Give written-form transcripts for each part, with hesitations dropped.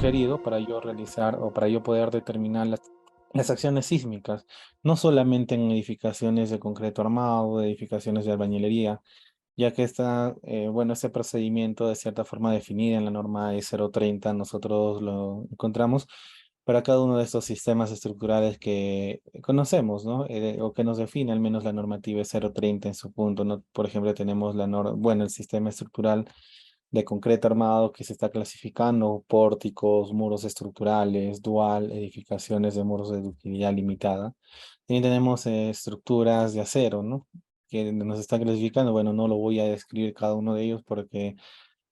sugerido para yo realizar o para yo poder determinar las acciones sísmicas, no solamente en edificaciones de concreto armado, edificaciones de albañilería, ya que bueno, este procedimiento de cierta forma definido en la norma E030, nosotros lo encontramos para cada uno de estos sistemas estructurales que conocemos, ¿no? O que nos define al menos la normativa E030 en su punto, ¿no? Por ejemplo, tenemos bueno, el sistema estructural de concreto armado que se está clasificando, pórticos, muros estructurales, dual, edificaciones de muros de ductilidad limitada. También tenemos estructuras de acero, ¿no? Que nos está clasificando. Bueno, no lo voy a describir cada uno de ellos porque en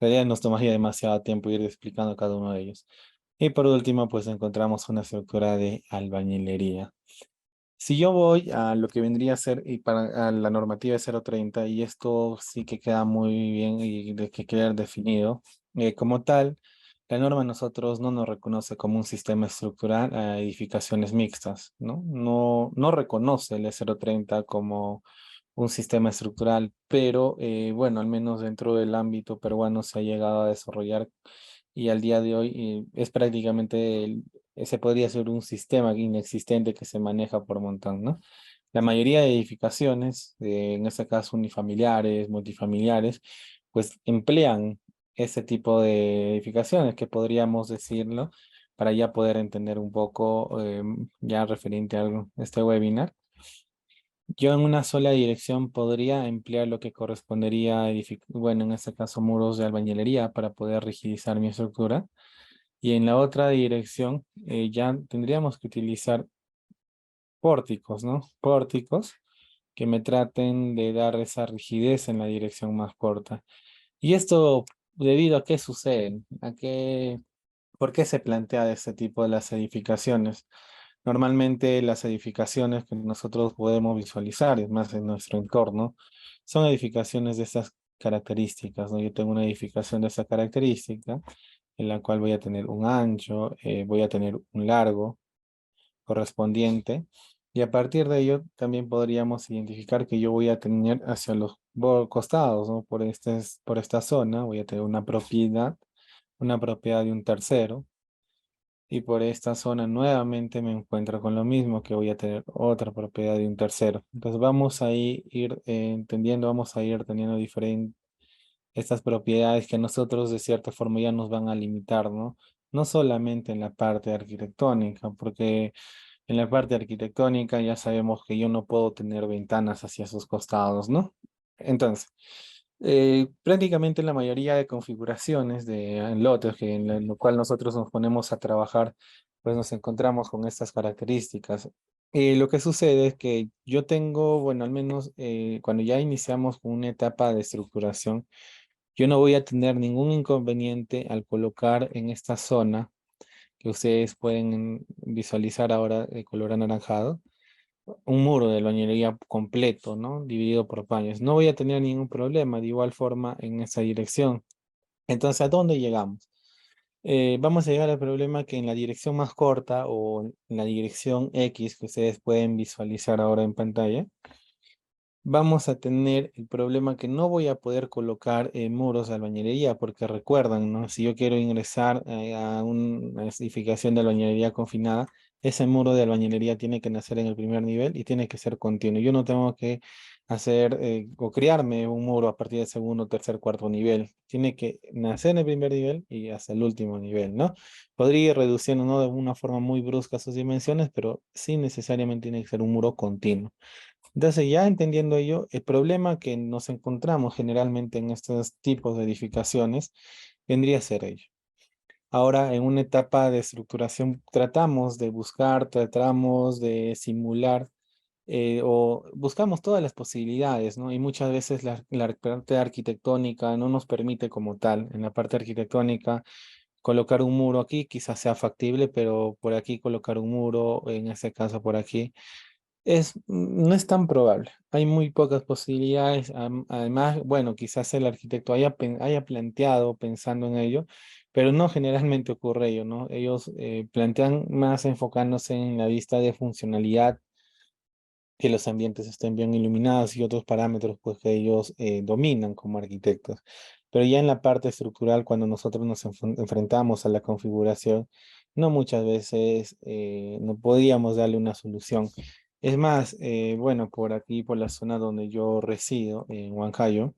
realidad nos tomaría demasiado tiempo ir explicando cada uno de ellos. Y por último, pues encontramos una estructura de albañilería. Si yo voy a lo que vendría a ser y para a la normativa de 030, y esto sí que queda muy bien y de que queda definido, como tal, la norma a nosotros no nos reconoce como un sistema estructural a edificaciones mixtas, ¿no? No reconoce el 030 como un sistema estructural, pero bueno, al menos dentro del ámbito peruano se ha llegado a desarrollar y al día de hoy es prácticamente, ese podría ser un sistema inexistente que se maneja por montón, ¿no? La mayoría de edificaciones, en este caso unifamiliares, multifamiliares, pues emplean ese tipo de edificaciones que podríamos decirlo para ya poder entender un poco ya referente a este webinar. Yo en una sola dirección podría emplear lo que correspondería a bueno, en este caso muros de albañilería para poder rigidizar mi estructura. Y en la otra dirección ya tendríamos que utilizar pórticos, ¿no? Pórticos que me traten de dar esa rigidez en la dirección más corta. ¿Y esto debido a qué sucede? ¿Por qué se plantea ese tipo de las edificaciones? Normalmente las edificaciones que nosotros podemos visualizar, es más en nuestro entorno, son edificaciones de estas características, ¿no? Yo tengo una edificación de esa característica, en la cual voy a tener un ancho, voy a tener un largo correspondiente, y a partir de ello también podríamos identificar que yo voy a tener hacia los costados, ¿no? Por esta zona voy a tener una propiedad de un tercero, y por esta zona nuevamente me encuentro con lo mismo que voy a tener otra propiedad de un tercero. Entonces vamos a ir entendiendo, vamos a ir teniendo diferentes estas propiedades que a nosotros de cierta forma ya nos van a limitar, ¿no? No solamente en la parte arquitectónica, porque en la parte arquitectónica ya sabemos que yo no puedo tener ventanas hacia sus costados, ¿no? Entonces, prácticamente la mayoría de configuraciones de lotes en lo cual nosotros nos ponemos a trabajar, pues nos encontramos con estas características. Lo que sucede es que yo tengo, bueno, al menos cuando ya iniciamos con una etapa de estructuración, yo no voy a tener ningún inconveniente al colocar en esta zona que ustedes pueden visualizar ahora de color anaranjado, un muro de albañilería completo, ¿no? Dividido por paños. No voy a tener ningún problema de igual forma en esa dirección. Entonces, ¿a dónde llegamos? Vamos a llegar al problema que en la dirección más corta o en la dirección X que ustedes pueden visualizar ahora en pantalla, vamos a tener el problema que no voy a poder colocar muros de albañilería, porque recuerdan, ¿no? Si yo quiero ingresar a una edificación de albañilería confinada, ese muro de albañilería tiene que nacer en el primer nivel y tiene que ser continuo. Yo no tengo que hacer o crearme un muro a partir del segundo, tercer, cuarto nivel. Tiene que nacer en el primer nivel y hasta el último nivel, ¿no? Podría ir reduciendo, ¿no? De una forma muy brusca sus dimensiones, pero sí necesariamente tiene que ser un muro continuo. Entonces, ya entendiendo ello, el problema que nos encontramos generalmente en estos tipos de edificaciones vendría a ser ello. Ahora, en una etapa de estructuración, tratamos de simular o buscamos todas las posibilidades, ¿no? Y muchas veces la parte arquitectónica no nos permite como tal. En la parte arquitectónica, colocar un muro aquí quizás sea factible, pero por aquí colocar un muro, en este caso por aquí no es tan probable. Hay muy pocas posibilidades. Además, bueno, quizás el arquitecto haya planteado pensando en ello, pero no generalmente ocurre ello, ¿no? Ellos plantean más enfocándose en la vista de funcionalidad, que los ambientes estén bien iluminados y otros parámetros pues, que ellos dominan como arquitectos. pero ya en la parte estructural, cuando nosotros nos enfrentamos a la configuración, no muchas veces no podíamos darle una solución. Es más, bueno, por aquí, por la zona donde yo resido, en Huancayo,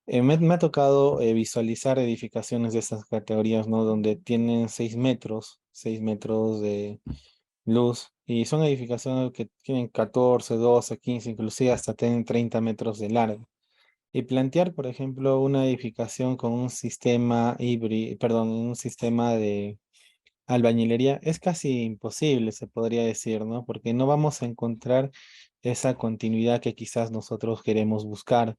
me ha tocado visualizar edificaciones de estas categorías, ¿no? Donde tienen 6 metros de luz, y son edificaciones que tienen 14, 12, 15, inclusive hasta tienen 30 metros de largo. Y plantear, por ejemplo, una edificación con un sistema híbrido, perdón, un sistema de albañilería es casi imposible, se podría decir, ¿no? Porque no vamos a encontrar esa continuidad que quizás nosotros queremos buscar.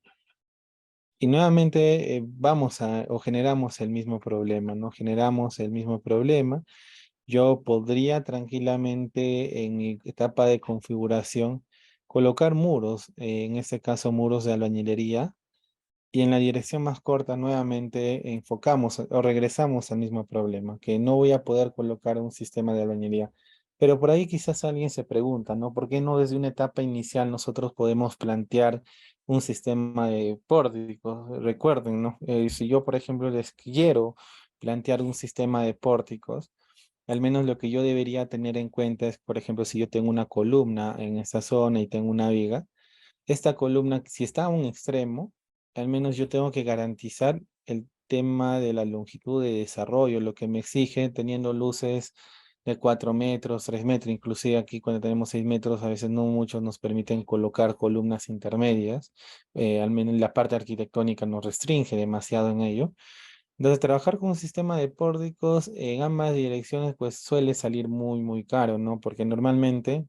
Y nuevamente vamos a, o generamos el mismo problema, ¿no? Generamos el mismo problema. Yo podría tranquilamente en mi etapa de configuración colocar muros, en este caso muros de albañilería, y en la dirección más corta nuevamente enfocamos o regresamos al mismo problema, que no voy a poder colocar un sistema de albañilería. Pero por ahí quizás alguien se pregunta, ¿no? ¿Por qué no desde una etapa inicial nosotros podemos plantear un sistema de pórticos? Recuerden, ¿no? Si yo, por ejemplo, les quiero plantear un sistema de pórticos, al menos lo que yo debería tener en cuenta es, por ejemplo, si yo tengo una columna en esta zona y tengo una viga, esta columna, si está a un extremo, al menos yo tengo que garantizar el tema de la longitud de desarrollo, lo que me exige teniendo luces de 4 metros, 3 metros, inclusive aquí cuando tenemos 6 metros, a veces no muchos nos permiten colocar columnas intermedias, al menos la parte arquitectónica nos restringe demasiado en ello. Entonces, trabajar con un sistema de pórticos en ambas direcciones, pues suele salir muy, muy caro, ¿no? Porque normalmente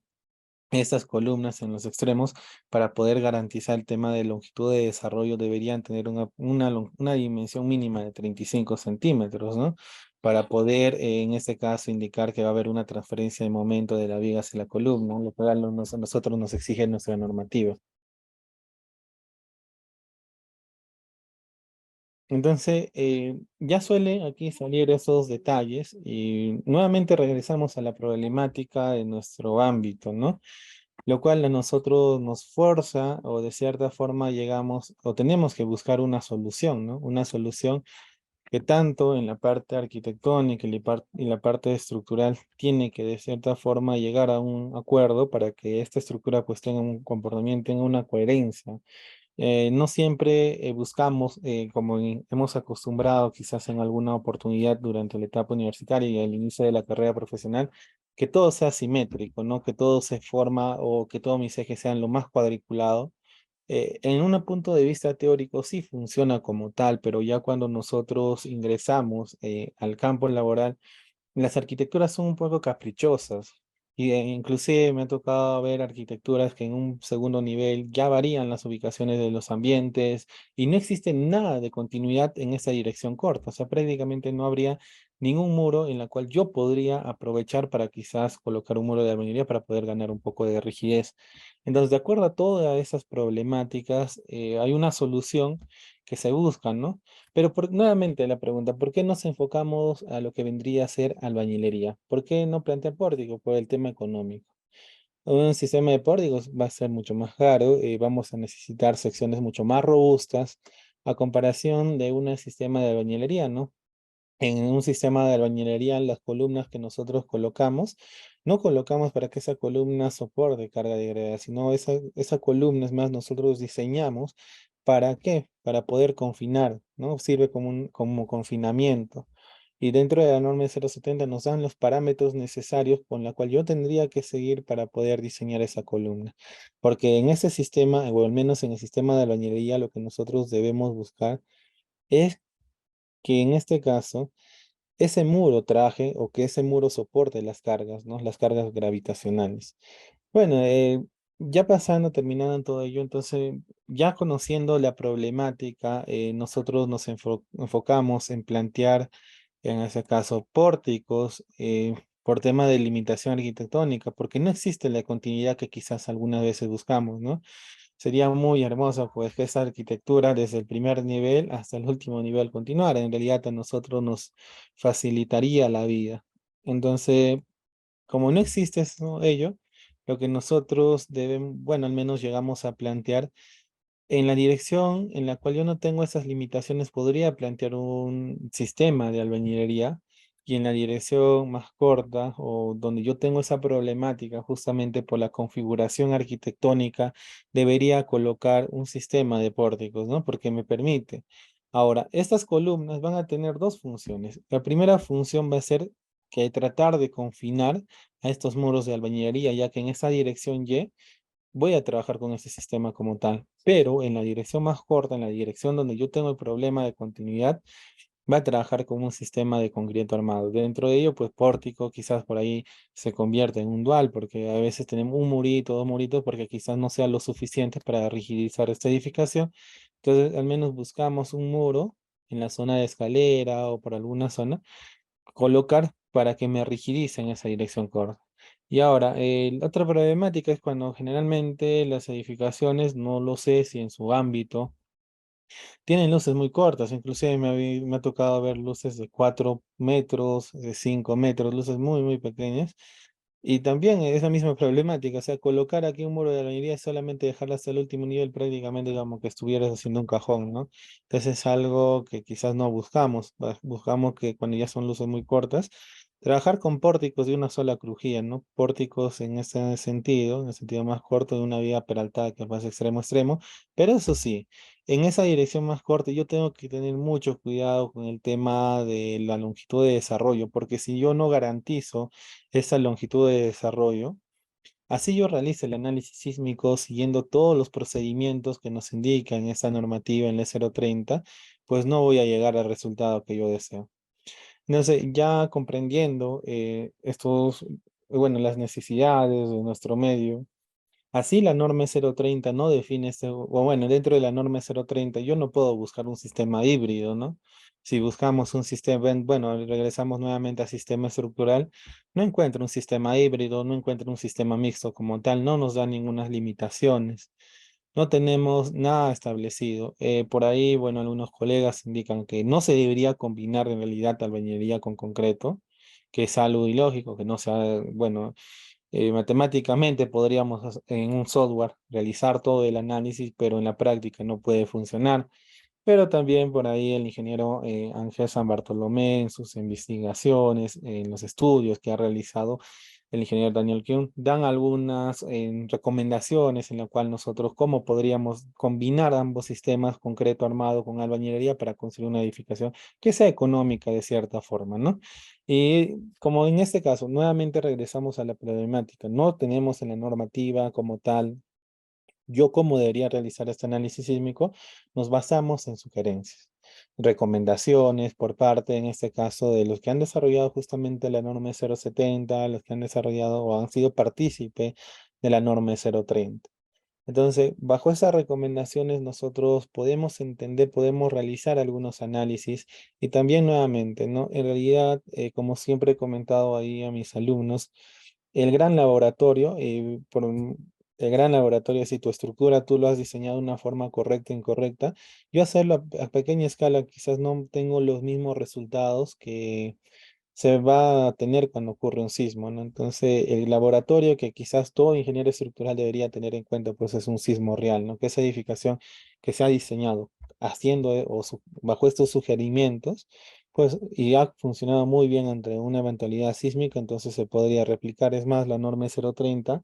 estas columnas en los extremos, para poder garantizar el tema de longitud de desarrollo, deberían tener una dimensión mínima de 35 centímetros, ¿no? Para poder, en este caso, indicar que va a haber una transferencia de momento de la viga hacia la columna, lo cual a nosotros nos exige nuestra normativa. Entonces, ya suele aquí salir esos detalles y nuevamente regresamos a la problemática de nuestro ámbito, ¿no? Lo cual a nosotros nos fuerza o de cierta forma llegamos o tenemos que buscar una solución, ¿no? Una solución que tanto en la parte arquitectónica y la parte estructural tiene que de cierta forma llegar a un acuerdo para que esta estructura pues tenga un comportamiento, tenga una coherencia. No siempre buscamos, como hemos acostumbrado quizás en alguna oportunidad durante la etapa universitaria y al inicio de la carrera profesional, que todo sea simétrico, ¿no? Que todo se forma o que todos mis ejes sean lo más cuadriculado. En un punto de vista teórico sí funciona como tal, pero ya cuando nosotros ingresamos al campo laboral, las arquitecturas son un poco caprichosas y inclusive me ha tocado ver arquitecturas que en un segundo nivel ya varían las ubicaciones de los ambientes y no existe nada de continuidad en esa dirección corta. O sea, prácticamente no habría ningún muro en la cual yo podría aprovechar para quizás colocar un muro de albañilería para poder ganar un poco de rigidez. Entonces, de acuerdo a todas esas problemáticas, hay una solución que se busca, ¿no? Pero nuevamente la pregunta, ¿por qué nos enfocamos a lo que vendría a ser albañilería? ¿Por qué no plantear pórtico? Por el tema económico. Un sistema de pórticos va a ser mucho más caro, vamos a necesitar secciones mucho más robustas a comparación de un sistema de albañilería, ¿no? En un sistema de albañilería, las columnas que nosotros colocamos, no colocamos para que esa columna soporte carga de gravedad, sino esa columna, es más, nosotros diseñamos ¿para qué? Para poder confinar, ¿no? Sirve como confinamiento. Y dentro de la norma 070 nos dan los parámetros necesarios con la cual yo tendría que seguir para poder diseñar esa columna. Porque en ese sistema, o al menos en el sistema de albañilería, lo que nosotros debemos buscar es que en este caso ese muro traje o que ese muro soporte las cargas, ¿no? Las cargas gravitacionales. Bueno, ya pasando, terminando en todo ello, entonces, ya conociendo la problemática, nosotros nos enfocamos en plantear, en ese caso, pórticos, por tema de limitación arquitectónica, porque no existe la continuidad que quizás algunas veces buscamos, ¿no? Sería muy hermoso pues que esa arquitectura desde el primer nivel hasta el último nivel continuara. En realidad a nosotros nos facilitaría la vida. Entonces, como no existe eso, ello, lo que nosotros debemos, bueno, al menos llegamos a plantear En la dirección en la cual yo no tengo esas limitaciones, podría plantear un sistema de albañilería, y en la dirección más corta o donde yo tengo esa problemática justamente por la configuración arquitectónica, debería colocar un sistema de pórticos, ¿no? Porque me permite. Ahora, estas columnas van a tener dos funciones. La primera función va a ser que tratar de confinar a estos muros de albañilería, ya que en esa dirección Y voy a trabajar con este sistema como tal, pero en la dirección más corta, en la dirección donde yo tengo el problema de continuidad, va a trabajar con un sistema de concreto armado. Dentro de ello, pues pórtico quizás por ahí se convierte en un dual, porque a veces tenemos un murito, dos muritos, porque quizás no sea lo suficiente para rigidizar esta edificación. Entonces, al menos buscamos un muro en la zona de escalera o por alguna zona colocar para que me rigidice en esa dirección corta. Y ahora, la otra problemática es cuando generalmente las edificaciones, no lo sé si en su ámbito, tienen luces muy cortas, inclusive me ha tocado ver luces de 4 metros, de 5 metros, luces muy, muy pequeñas. Y también es la misma problemática, o sea, colocar aquí un muro de albañilería es solamente dejarla hasta el último nivel, prácticamente como que estuvieras haciendo un cajón, ¿no? Entonces es algo que quizás no buscamos, buscamos que cuando ya son luces muy cortas, trabajar con pórticos de una sola crujía, ¿no? Pórticos en el sentido más corto de una vía peraltada que pasa extremo a extremo, pero eso sí, en esa dirección más corta yo tengo que tener mucho cuidado con el tema de la longitud de desarrollo, porque si yo no garantizo esa longitud de desarrollo, así yo realice el análisis sísmico siguiendo todos los procedimientos que nos indican esa normativa en la 030, pues no voy a llegar al resultado que yo deseo. Entonces, ya comprendiendo bueno, las necesidades de nuestro medio, así la norma 030 no define o bueno, dentro de la norma 030 yo no puedo buscar un sistema híbrido, ¿no? Si buscamos un sistema, bueno, regresamos nuevamente al sistema estructural, no encuentro un sistema híbrido, no encuentro un sistema mixto como tal, no nos da ninguna limitaciones. No tenemos nada establecido. Por ahí, bueno, algunos colegas indican que no se debería combinar en realidad albañilería con concreto, que es algo ilógico, que no sea, bueno, matemáticamente podríamos en un software realizar todo el análisis, pero en la práctica no puede funcionar. Pero también por ahí el ingeniero Ángel San Bartolomé en sus investigaciones, en los estudios que ha realizado el ingeniero Daniel Kuhn, dan algunas recomendaciones en la cual nosotros cómo podríamos combinar ambos sistemas, concreto armado con albañilería, para construir una edificación que sea económica de cierta forma, ¿no? Y como en este caso, nuevamente regresamos a la problemática, no tenemos en la normativa como tal yo, cómo debería realizar este análisis sísmico, nos basamos en sugerencias, recomendaciones por parte, en este caso, de los que han desarrollado justamente la norma 070, los que han desarrollado o han sido partícipe de la norma 030. Entonces, bajo esas recomendaciones, nosotros podemos entender, podemos realizar algunos análisis y también nuevamente, ¿no? En realidad, como siempre he comentado ahí a mis alumnos, el gran laboratorio, el gran laboratorio, si tu estructura tú lo has diseñado de una forma correcta o incorrecta, yo hacerlo a pequeña escala quizás no tengo los mismos resultados que se va a tener cuando ocurre un sismo, ¿no? Entonces, el laboratorio que quizás todo ingeniero estructural debería tener en cuenta, pues es un sismo real, ¿no? Que esa edificación que se ha diseñado haciendo bajo estos sugerimientos, pues y ha funcionado muy bien ante una eventualidad sísmica, entonces se podría replicar. Es más, la norma 030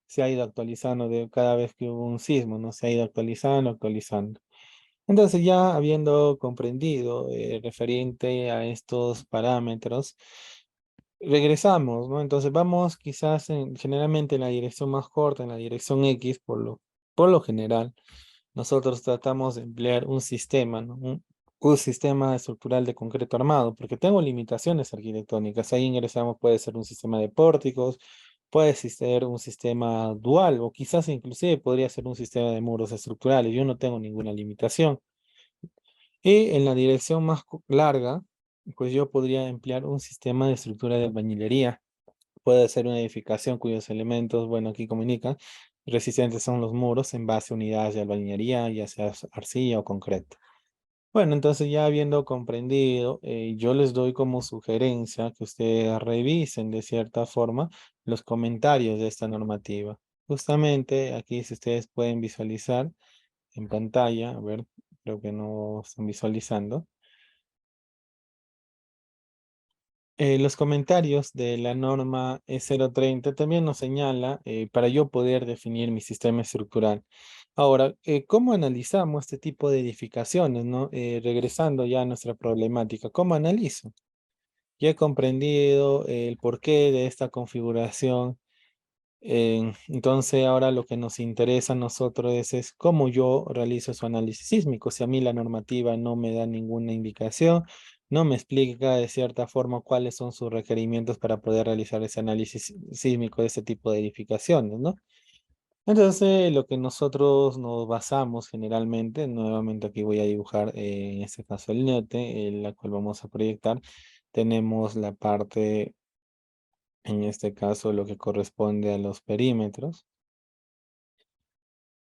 se ha ido actualizando de cada vez que hubo un sismo, ¿no? Se ha ido actualizando, actualizando. Entonces, ya habiendo comprendido referente a estos parámetros, regresamos, ¿no? Entonces vamos quizás generalmente en la dirección más corta, en la dirección X, por lo general, nosotros tratamos de emplear un sistema, ¿no? Un sistema estructural de concreto armado, porque tengo limitaciones arquitectónicas. Ahí ingresamos, puede ser un sistema de pórticos, puede ser un sistema dual, o quizás inclusive podría ser un sistema de muros estructurales. Yo no tengo ninguna limitación. Y en la dirección más larga, pues yo podría emplear un sistema de estructura de albañilería. Puede ser una edificación cuyos elementos, bueno, aquí comunican, resistentes son los muros en base a unidades de albañilería, ya sea arcilla o concreto. Bueno, entonces ya habiendo comprendido, yo les doy como sugerencia que ustedes revisen de cierta forma los comentarios de esta normativa. Justamente aquí, si ustedes pueden visualizar, en pantalla. A ver, creo que no están visualizando. Los comentarios de la norma E030 también nos señala para yo poder definir mi sistema estructural. Ahora, ¿cómo analizamos este tipo de edificaciones, no? Regresando ya a nuestra problemática, ¿cómo analizo? Ya he comprendido el porqué de esta configuración. Entonces, ahora lo que nos interesa a nosotros es cómo yo realizo su análisis sísmico. Si a mí la normativa no me da ninguna indicación, no me explica de cierta forma cuáles son sus requerimientos para poder realizar ese análisis sísmico de ese tipo de edificaciones, ¿no? Entonces, lo que nosotros nos basamos generalmente, nuevamente aquí voy a dibujar en este caso el NEOTE, en la cual vamos a proyectar, tenemos la parte, en este caso, lo que corresponde a los perímetros.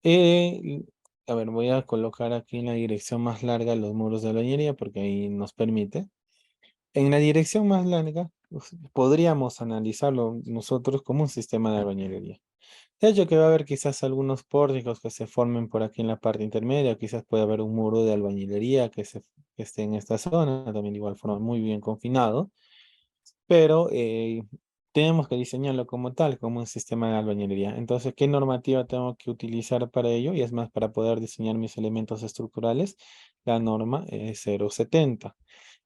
Eh, a ver, voy a colocar aquí en la dirección más larga los muros de albañilería porque ahí nos permite. En la dirección más larga, podríamos analizarlo nosotros como un sistema de albañilería. De hecho, que va a haber quizás algunos pórticos que se formen por aquí en la parte intermedia, quizás puede haber un muro de albañilería que esté en esta zona, también de igual forma muy bien confinado, pero tenemos que diseñarlo como tal, como un sistema de albañilería. Entonces, ¿qué normativa tengo que utilizar para ello? Y es más, para poder diseñar mis elementos estructurales, la norma es 070.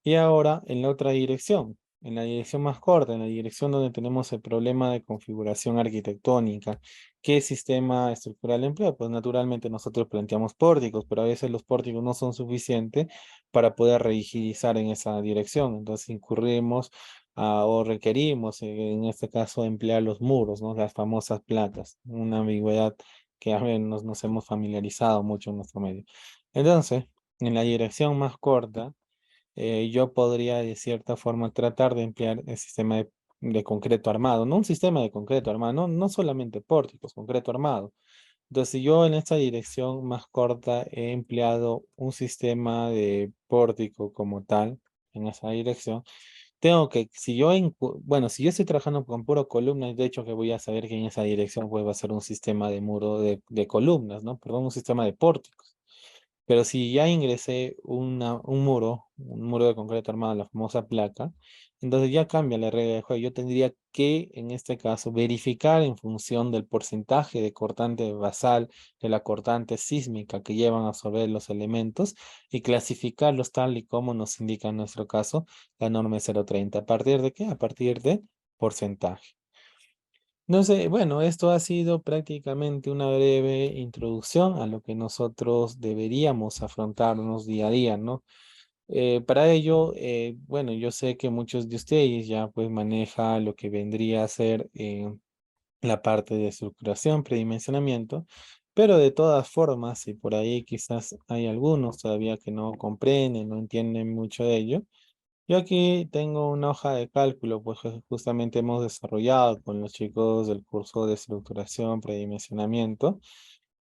Y ahora, en la otra dirección, en la dirección más corta, en la dirección donde tenemos el problema de configuración arquitectónica, ¿qué sistema estructural empleo? Pues naturalmente nosotros planteamos pórticos, pero a veces los pórticos no son suficientes para poder rigidizar en esa dirección. Entonces incurrimos o requerimos, en este caso, emplear los muros, ¿no? Las famosas placas, una ambigüedad que a ver, nos hemos familiarizado mucho en nuestro medio. Entonces, en la dirección más corta, yo podría de cierta forma tratar de emplear el sistema de concreto armado, no un sistema de concreto armado, no solamente pórticos, concreto armado. Entonces, si yo en esta dirección más corta he empleado un sistema de pórtico como tal, en esa dirección, tengo que, si yo, bueno, si yo estoy trabajando con puro columnas, de hecho que voy a saber que en esa dirección pues va a ser un sistema de muro de columnas, ¿no? Perdón, un sistema de pórticos. Pero si ya ingresé un muro de concreto armado, la famosa placa, entonces ya cambia la regla de juego. Yo tendría que, en este caso, verificar en función del porcentaje de cortante basal, de la cortante sísmica que llevan a absorber los elementos y clasificarlos tal y como nos indica en nuestro caso la norma 030. ¿A partir de qué? A partir de porcentaje. No sé, bueno, esto ha sido prácticamente una breve introducción a lo que nosotros deberíamos afrontarnos día a día, ¿no? Para ello, bueno, yo sé que muchos de ustedes ya pues maneja lo que vendría a ser la parte de estructuración, predimensionamiento, pero de todas formas, si por ahí quizás hay algunos todavía que no comprenden, no entienden mucho de ello, yo aquí tengo una hoja de cálculo, pues que justamente hemos desarrollado con los chicos del curso de estructuración, predimensionamiento,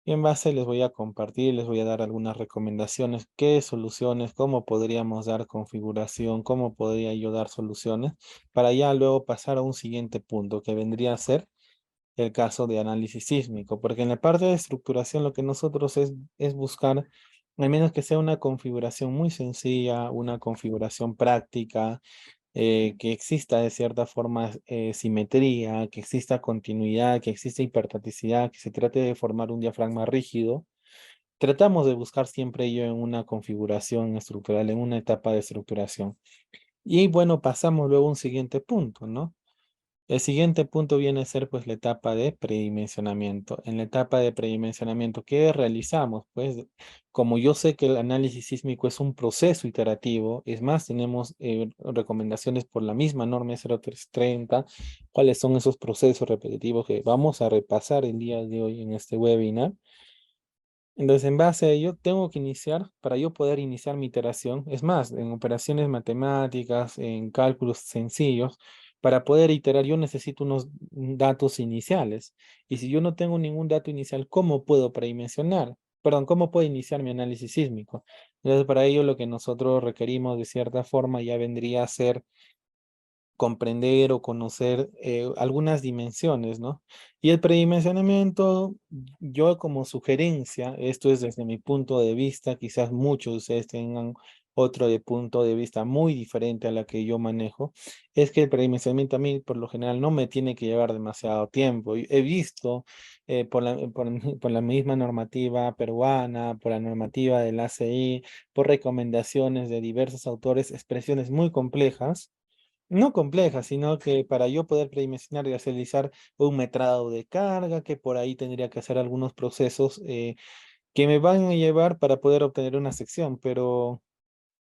y en base les voy a compartir, les voy a dar algunas recomendaciones, qué soluciones, cómo podríamos dar configuración, cómo podría yo dar soluciones, para ya luego pasar a un siguiente punto, que vendría a ser el caso de análisis sísmico, porque en la parte de estructuración lo que nosotros es buscar, al menos que sea una configuración muy sencilla, una configuración práctica, que exista de cierta forma simetría, que exista continuidad, que exista hiperstaticidad, que se trate de formar un diafragma rígido. Tratamos de buscar siempre ello en una configuración estructural, en una etapa de estructuración. Y bueno, pasamos luego a un siguiente punto, ¿no? El siguiente punto viene a ser pues la etapa de predimensionamiento. En la etapa de predimensionamiento, ¿qué realizamos? Pues como yo sé que el análisis sísmico es un proceso iterativo, es más, tenemos recomendaciones por la misma norma 0330, cuáles son esos procesos repetitivos que vamos a repasar el día de hoy en este webinar. Entonces, en base a ello, tengo que iniciar, para yo poder iniciar mi iteración, es más, en operaciones matemáticas, en cálculos sencillos, para poder iterar yo necesito unos datos iniciales. Y si yo no tengo ningún dato inicial, ¿cómo puedo predimensionar? Perdón, ¿cómo puedo iniciar mi análisis sísmico? Entonces, para ello lo que nosotros requerimos de cierta forma ya vendría a ser comprender o conocer algunas dimensiones, ¿no? Y el predimensionamiento, yo como sugerencia, esto es desde mi punto de vista, quizás muchos de ustedes tengan otro de punto de vista muy diferente a la que yo manejo, es que el predimensionamiento a mí por lo general no me tiene que llevar demasiado tiempo. Y he visto por la misma normativa peruana, por la normativa del ACI, por recomendaciones de diversos autores, expresiones muy complejas, no compleja, sino que para yo poder predimensionar y realizar un metrado de carga, que por ahí tendría que hacer algunos procesos que me van a llevar para poder obtener una sección, pero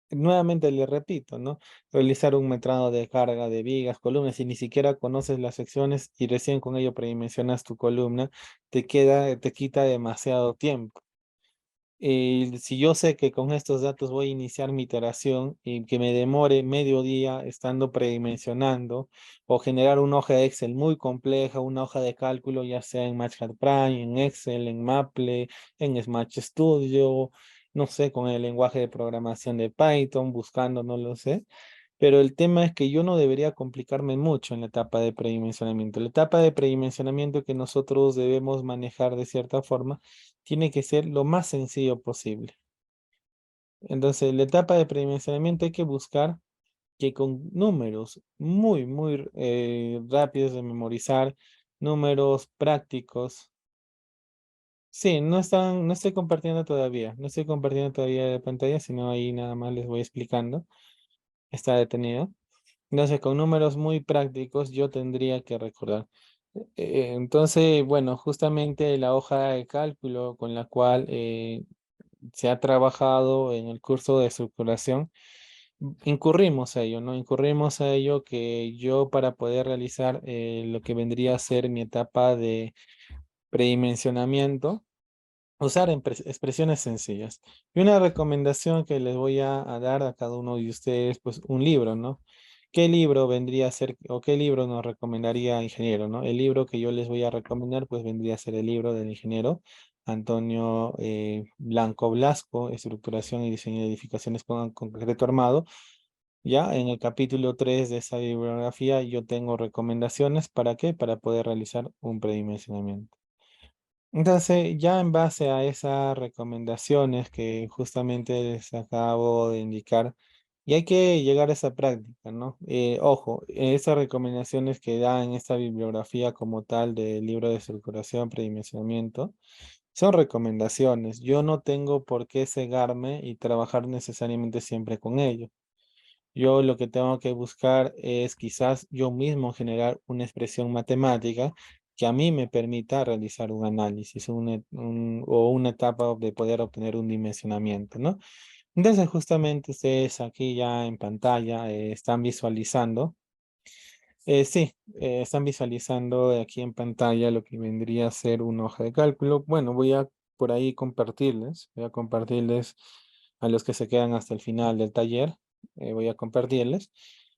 nuevamente le repito, ¿no? Realizar un metrado de carga de vigas, columnas, y ni siquiera conoces las secciones y recién con ello predimensionas tu columna, te quita demasiado tiempo. Si yo sé que con estos datos voy a iniciar mi iteración y que me demore medio día estando predimensionando o generar una hoja de Excel muy compleja, una hoja de cálculo, ya sea en Matchpad Prime, en Excel, en Maple, en Smart Studio, no sé, con el lenguaje de programación de Python, buscando, no lo sé. Pero el tema es que yo no debería complicarme mucho en la etapa de predimensionamiento. La etapa de predimensionamiento que nosotros debemos manejar de cierta forma tiene que ser lo más sencillo posible. Entonces, la etapa de predimensionamiento hay que buscar que con números muy rápidos de memorizar, números prácticos. Sí, no estoy compartiendo todavía, no estoy compartiendo todavía de pantalla, sino ahí nada más les voy explicando. Está detenido. Entonces, con números muy prácticos, yo tendría que recordar. Entonces, bueno, justamente la hoja de cálculo con la cual se ha trabajado en el curso de estructuración, incurrimos a ello, ¿no? Incurrimos a ello que yo para poder realizar lo que vendría a ser mi etapa de predimensionamiento, usar expresiones sencillas. Y una recomendación que les voy a dar a cada uno de ustedes, pues un libro, ¿no? ¿Qué libro vendría a ser o qué libro nos recomendaría ingeniero, ¿no? El libro que yo les voy a recomendar, pues vendría a ser el libro del ingeniero Antonio Blanco Blasco, Estructuración y Diseño de Edificaciones con concreto armado. Ya en el capítulo 3 de esa bibliografía yo tengo recomendaciones. ¿Para qué? Para poder realizar un predimensionamiento. Entonces, ya en base a esas recomendaciones que justamente les acabo de indicar, y hay que llegar a esa práctica, ¿no? Ojo, esas recomendaciones que da en esta bibliografía como tal del libro de estructuración, predimensionamiento, son recomendaciones. Yo no tengo por qué cegarme y trabajar necesariamente siempre con ello. Yo lo que tengo que buscar es quizás yo mismo generar una expresión matemática que a mí me permita realizar un análisis o una etapa de poder obtener un dimensionamiento, ¿no? Entonces, justamente ustedes aquí ya en pantalla están visualizando, sí, están visualizando aquí en pantalla lo que vendría a ser una hoja de cálculo. Bueno, voy a por ahí voy a compartirles a los que se quedan hasta el final del taller, voy a compartirles.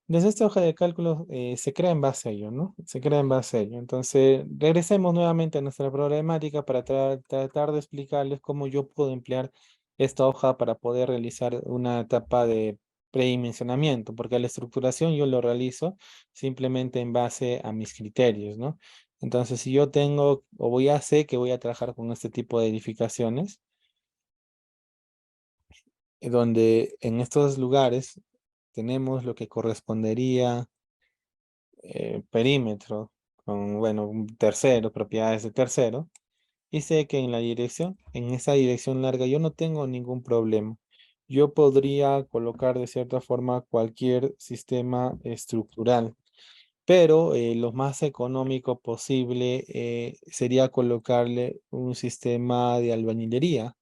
Desde esta hoja de cálculo se crea en base a ello, ¿no? Se crea en base a ello. Entonces, regresemos nuevamente a nuestra problemática para tratar de explicarles cómo yo puedo emplear esta hoja para poder realizar una etapa de predimensionamiento, porque la estructuración yo lo realizo simplemente en base a mis criterios, ¿no? Entonces, si yo tengo o voy a sé que voy a trabajar con este tipo de edificaciones, donde en estos lugares tenemos lo que correspondería perímetro, con, bueno, un tercero, propiedades de tercero, y sé que en la dirección, en esa dirección larga, yo no tengo ningún problema. Yo podría colocar de cierta forma cualquier sistema estructural, pero lo más económico posible sería colocarle un sistema de albañilería.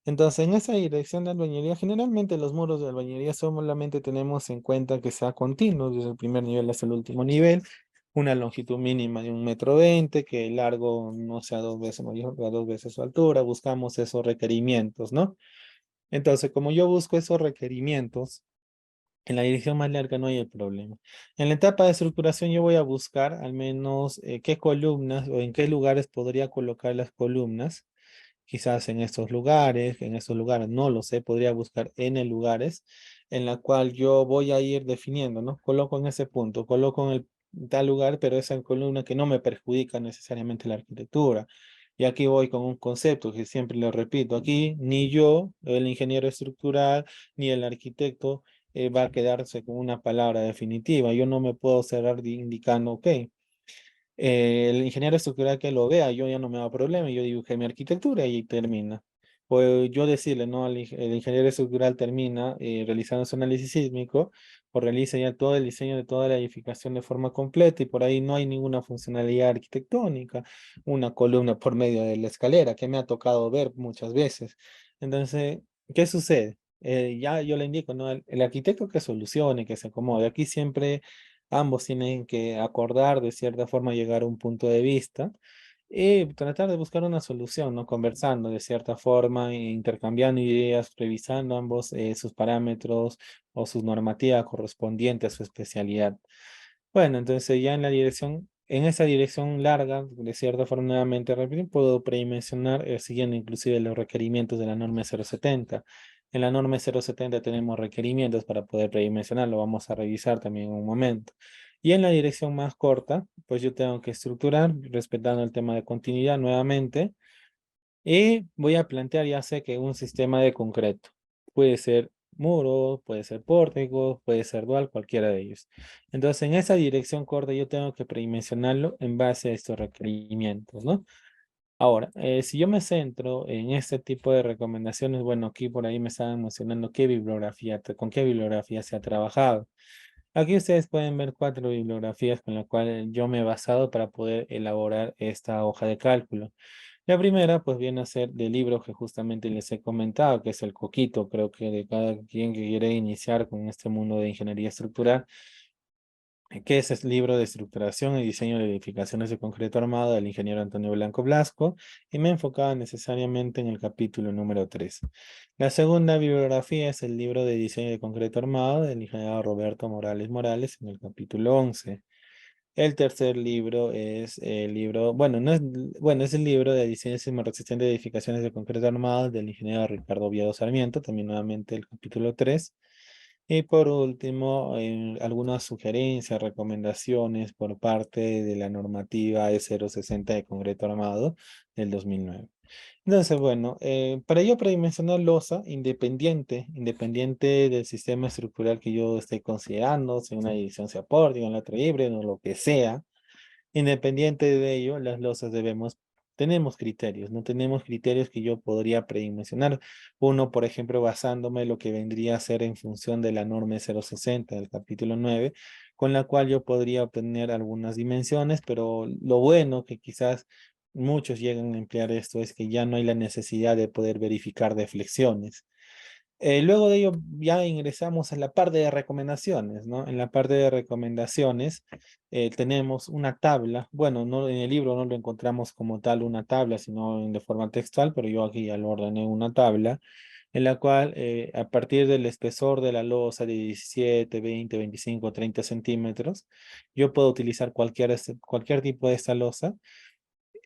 Entonces, en esa dirección de albañilería, generalmente los muros de albañilería solamente tenemos en cuenta que sea continuo, desde el primer nivel hasta el último nivel, una longitud mínima de 1,20 m, que el largo no sea 2 veces mayor a 2 veces su altura, buscamos esos requerimientos, ¿no? Entonces, como yo busco esos requerimientos, en la dirección más larga no hay el problema. En la etapa de estructuración yo voy a buscar al menos qué columnas o en qué lugares podría colocar las columnas. Quizás en estos lugares no lo sé, podría buscar N lugares en la cual yo voy a ir definiendo, ¿no? Coloco en ese punto, coloco en el tal lugar, pero esa columna que no me perjudica necesariamente la arquitectura. Y aquí voy con un concepto que siempre lo repito. Aquí ni yo, el ingeniero estructural, ni el arquitecto va a quedarse con una palabra definitiva. Yo no me puedo cerrar indicando, ok, el ingeniero estructural que lo vea, yo ya no me da problema, yo dibujé mi arquitectura y termina. Pues yo decirle, ¿no? El ingeniero estructural termina realizando su análisis sísmico o realiza ya todo el diseño de toda la edificación de forma completa y por ahí no hay ninguna funcionalidad arquitectónica, una columna por medio de la escalera que me ha tocado ver muchas veces. Entonces, ¿qué sucede? Ya yo le indico, ¿no? El arquitecto que solucione, que se acomode. Aquí siempre ambos tienen que acordar de cierta forma, llegar a un punto de vista y tratar de buscar una solución, ¿no? Conversando de cierta forma, intercambiando ideas, revisando ambos sus parámetros o su normativa correspondiente a su especialidad. Bueno, entonces ya en esa dirección larga, de cierta forma, nuevamente repito, puedo predimensionar siguiendo inclusive los requerimientos de la norma 070. En la norma 070 tenemos requerimientos para poder predimensionar, lo vamos a revisar también en un momento. Y en la dirección más corta, pues yo tengo que estructurar, respetando el tema de continuidad nuevamente, y voy a plantear, ya sé que un sistema de concreto. Puede ser muro, puede ser pórtico, puede ser dual, cualquiera de ellos. Entonces, en esa dirección corta yo tengo que predimensionarlo en base a estos requerimientos, ¿no? Ahora, si yo me centro en este tipo de recomendaciones, bueno, aquí por ahí me estaban mencionando qué bibliografía, con qué bibliografía se ha trabajado. Aquí ustedes pueden ver 4 bibliografías con las cuales yo me he basado para poder elaborar esta hoja de cálculo. La primera, pues viene a ser del libro que justamente les he comentado, que es el Coquito, creo que de cada quien que quiere iniciar con este mundo de ingeniería estructural, que es el libro de estructuración y diseño de edificaciones de concreto armado del ingeniero Antonio Blanco Blasco, y me enfocaba necesariamente en el capítulo número 3. La segunda bibliografía es el libro de diseño de concreto armado del ingeniero Roberto Morales Morales en el capítulo 11. El tercer libro es el libro, bueno, no es, bueno, es el libro de diseño sismo-resistente de edificaciones de concreto armado del ingeniero Ricardo Oviedo Sarmiento, también nuevamente el capítulo 3. Y por último, algunas sugerencias, recomendaciones por parte de la normativa E060 de concreto armado del 2009. Entonces, bueno, para yo predimensionar losa, independiente del sistema estructural que yo esté considerando, si una edición sea pórtico, en la otra híbrido, o lo que sea, independiente de ello, las losas tenemos criterios, no tenemos criterios que yo podría predimensionar. Uno, por ejemplo, basándome en lo que vendría a ser en función de la norma 060 del capítulo 9, con la cual yo podría obtener algunas dimensiones, pero lo bueno que quizás muchos llegan a emplear esto es que ya no hay la necesidad de poder verificar deflexiones. Luego de ello ya ingresamos a la parte de recomendaciones, ¿no? En la parte de recomendaciones tenemos una tabla, bueno, no, en el libro no lo encontramos como tal una tabla, sino de forma textual, pero yo aquí ya lo ordené una tabla, en la cual a partir del espesor de la losa de 17, 20, 25, 30 centímetros, yo puedo utilizar cualquier tipo de esta losa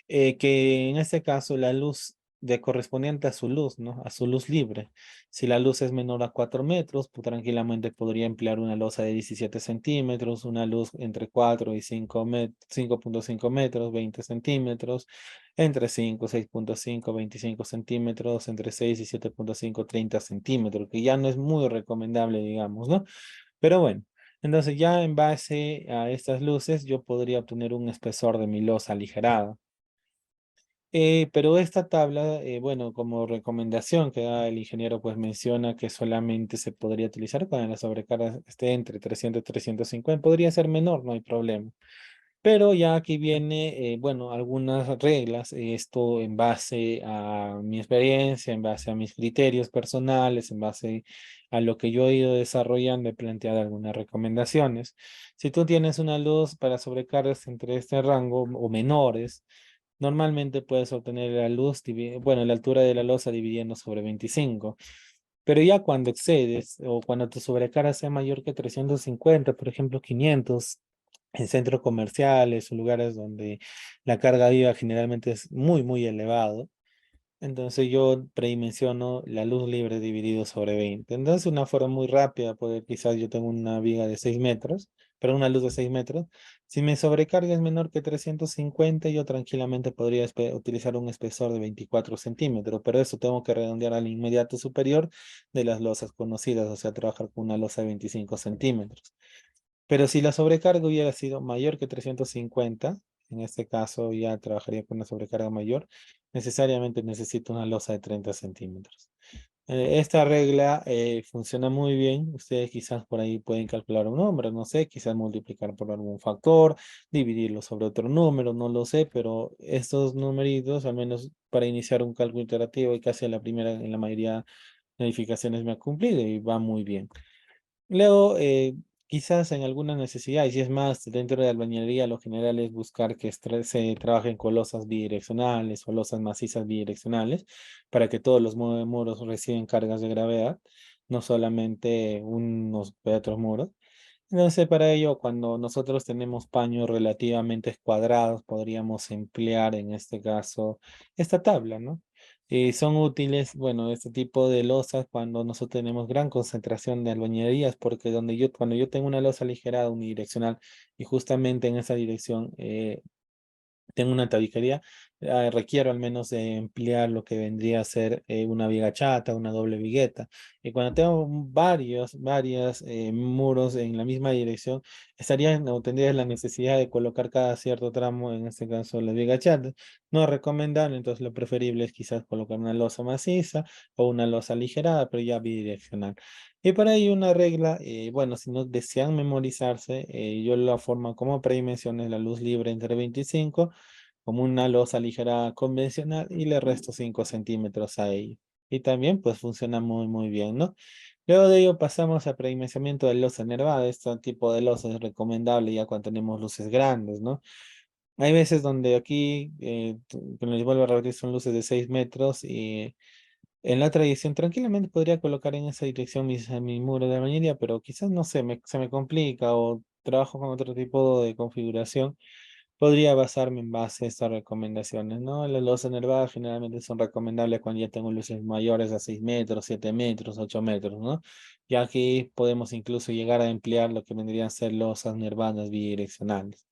que en este caso la luz de correspondiente a su luz, ¿no? A su luz libre. Si la luz es menor a 4 metros, pues tranquilamente podría emplear una losa de 17 centímetros, una luz entre 4 y 5.5 metros, 20 centímetros, entre 5, 6.5, 25 centímetros, entre 6 y 7.5, 30 centímetros, que ya no es muy recomendable, digamos, ¿no? Pero bueno. Entonces ya en base a estas luces yo podría obtener un espesor de mi losa aligerada. Pero esta tabla, bueno, como recomendación que da el ingeniero, pues menciona que solamente se podría utilizar cuando la sobrecarga esté entre 300 y 350. Podría ser menor, no hay problema. Pero ya aquí viene, bueno, algunas reglas, esto en base a mi experiencia, en base a mis criterios personales, en base a lo que yo he ido desarrollando, he planteado algunas recomendaciones. Si tú tienes una luz para sobrecargas entre este rango o menores, normalmente puedes obtener la luz, bueno, la altura de la losa dividiendo sobre 25. Pero ya cuando excedes o cuando tu sobrecarga sea mayor que 350, por ejemplo, 500, en centros comerciales o lugares donde la carga viva generalmente es muy, muy elevado, Entonces yo predimensiono la luz libre dividido sobre 20. Entonces una forma muy rápida, poder quizás yo tengo una viga de 6 metros, pero una luz de 6 metros. Si mi sobrecarga es menor que 350, yo tranquilamente podría utilizar un espesor de 24 centímetros, pero eso tengo que redondear al inmediato superior de las losas conocidas, o sea, trabajar con una losa de 25 centímetros. Pero si la sobrecarga hubiera sido mayor que 350, en este caso ya trabajaría con una sobrecarga mayor, necesariamente necesito una losa de 30 centímetros. Esta regla funciona muy bien. Ustedes quizás por ahí pueden calcular un número, no sé, quizás multiplicar por algún factor, dividirlo sobre otro número, no lo sé, pero estos numeritos, al menos para iniciar un cálculo iterativo y casi a la primera, en la mayoría de edificaciones me ha cumplido y va muy bien. Luego, quizás en alguna necesidad, y si es más, dentro de albañilería lo general es buscar que se trabajen con losas bidireccionales o losas macizas bidireccionales para que todos los muros reciben cargas de gravedad, no solamente unos y otros muros. Entonces, para ello, cuando nosotros tenemos paños relativamente cuadrados, podríamos emplear en este caso esta tabla, ¿no? Y son útiles, bueno, este tipo de losas cuando nosotros tenemos gran concentración de albañilerías, porque cuando yo tengo una losa aligerada unidireccional y justamente en esa dirección tengo una tabiquería, requiero al menos de emplear lo que vendría a ser una viga chata, una doble vigueta. Y cuando tengo varias muros en la misma dirección, o tendría la necesidad de colocar cada cierto tramo, en este caso la viga chata. No es recomendable, entonces lo preferible es quizás colocar una losa maciza o una losa aligerada, pero ya bidireccional. Y para ello una regla, bueno, si no desean memorizarse, yo la forma como predimensiones la luz libre entre 25 como una losa ligera convencional y le resto 5 centímetros a ello. Y también pues funciona muy bien, ¿no? Luego de ello pasamos a predimensionamiento de losa nervada. Este tipo de losa es recomendable ya cuando tenemos luces grandes, ¿no? Hay veces donde aquí, como les vuelvo a repetir, son luces de 6 metros y en la otra dirección tranquilamente podría colocar en esa dirección mi muro de albañilería, pero quizás no sé, se me complica o trabajo con otro tipo de configuración. Podría basarme en base a estas recomendaciones, ¿no? Las losas nervadas generalmente son recomendables cuando ya tengo luces mayores a 6 metros, 7 metros, 8 metros, ¿no? Ya aquí podemos incluso llegar a emplear lo que vendrían a ser losas nervadas bidireccionales.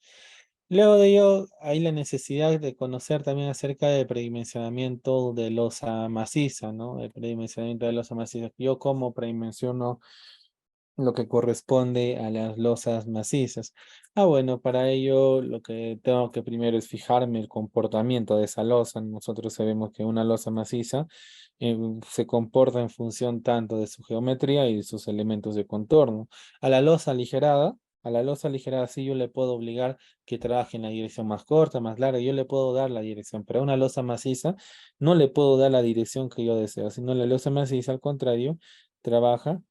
Luego de ello, hay la necesidad de conocer también acerca del predimensionamiento de losa maciza, ¿no? El predimensionamiento de losa maciza. Yo como predimensiono lo que corresponde a las losas macizas. Bueno, para ello lo que tengo que primero es fijarme el comportamiento de esa losa. Nosotros sabemos que una losa maciza se comporta en función tanto de su geometría y de sus elementos de contorno. A la losa aligerada, a la losa aligerada sí yo le puedo obligar que trabaje en la dirección más corta, más larga, yo le puedo dar la dirección, pero a una losa maciza no le puedo dar la dirección que yo deseo, sino la losa maciza al contrario trabaja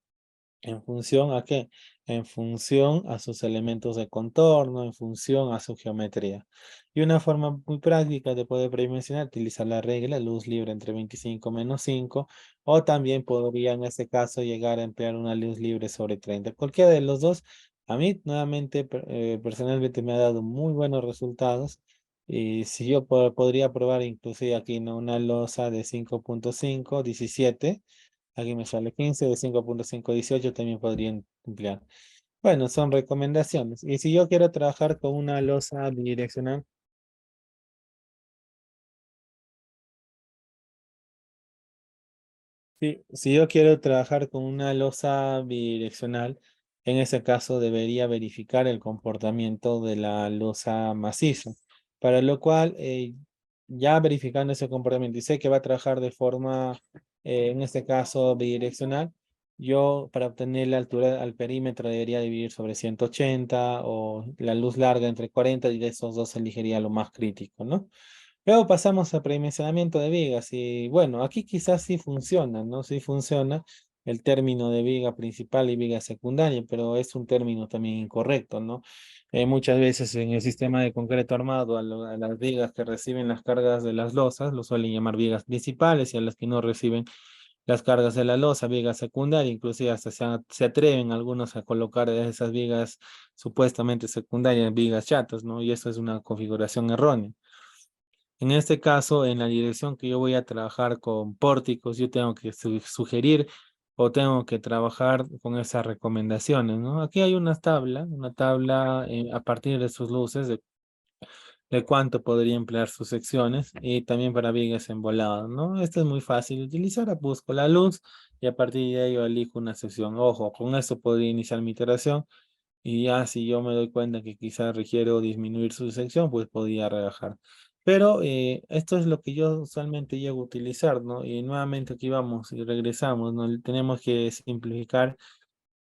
¿en función a qué? En función a sus elementos de contorno, en función a su geometría. Y una forma muy práctica de poder predimensionar, utilizar la regla luz libre entre 25 menos 5, o también podría en este caso llegar a emplear una luz libre sobre 30. Cualquiera de los dos, a mí nuevamente personalmente me ha dado muy buenos resultados. Y si yo podría probar inclusive aquí, ¿no? Una losa de 5.5, 17. Aquí me sale 15 de 5.518 también podrían emplear. Bueno, son recomendaciones. Y si yo quiero trabajar con una losa bidireccional, si yo quiero trabajar con una losa bidireccional, en ese caso debería verificar el comportamiento de la losa maciza, para lo cual ya verificando ese comportamiento y sé que va a trabajar de forma, en este caso bidireccional, yo para obtener la altura al perímetro debería dividir sobre 180 o la luz larga entre 40 y de esos dos elegiría lo más crítico, ¿no? Luego pasamos a predimensionamiento de vigas y bueno, aquí quizás sí funciona, ¿no? Sí funciona el término de viga principal y viga secundaria, pero es un término también incorrecto, ¿no? Muchas veces en el sistema de concreto armado a las vigas que reciben las cargas de las losas lo suelen llamar vigas principales y a las que no reciben las cargas de la losa, vigas secundarias, inclusive hasta se atreven algunos a colocar esas vigas supuestamente secundarias, vigas chatas, ¿no? Y eso es una configuración errónea. En este caso, en la dirección que yo voy a trabajar con pórticos, yo tengo que sugerir o tengo que trabajar con esas recomendaciones, ¿no? Aquí hay una tabla a partir de sus luces de cuánto podría emplear sus secciones y también para vigas emboladas, ¿no? Esto es muy fácil de utilizar. Busco la luz y a partir de ello elijo una sección. Ojo, con esto podría iniciar mi iteración y ya si yo me doy cuenta que quizás requiero disminuir su sección, pues podría rebajar. Pero esto es lo que yo usualmente llego a utilizar, ¿no? Y nuevamente aquí vamos y regresamos, ¿no? Tenemos que simplificar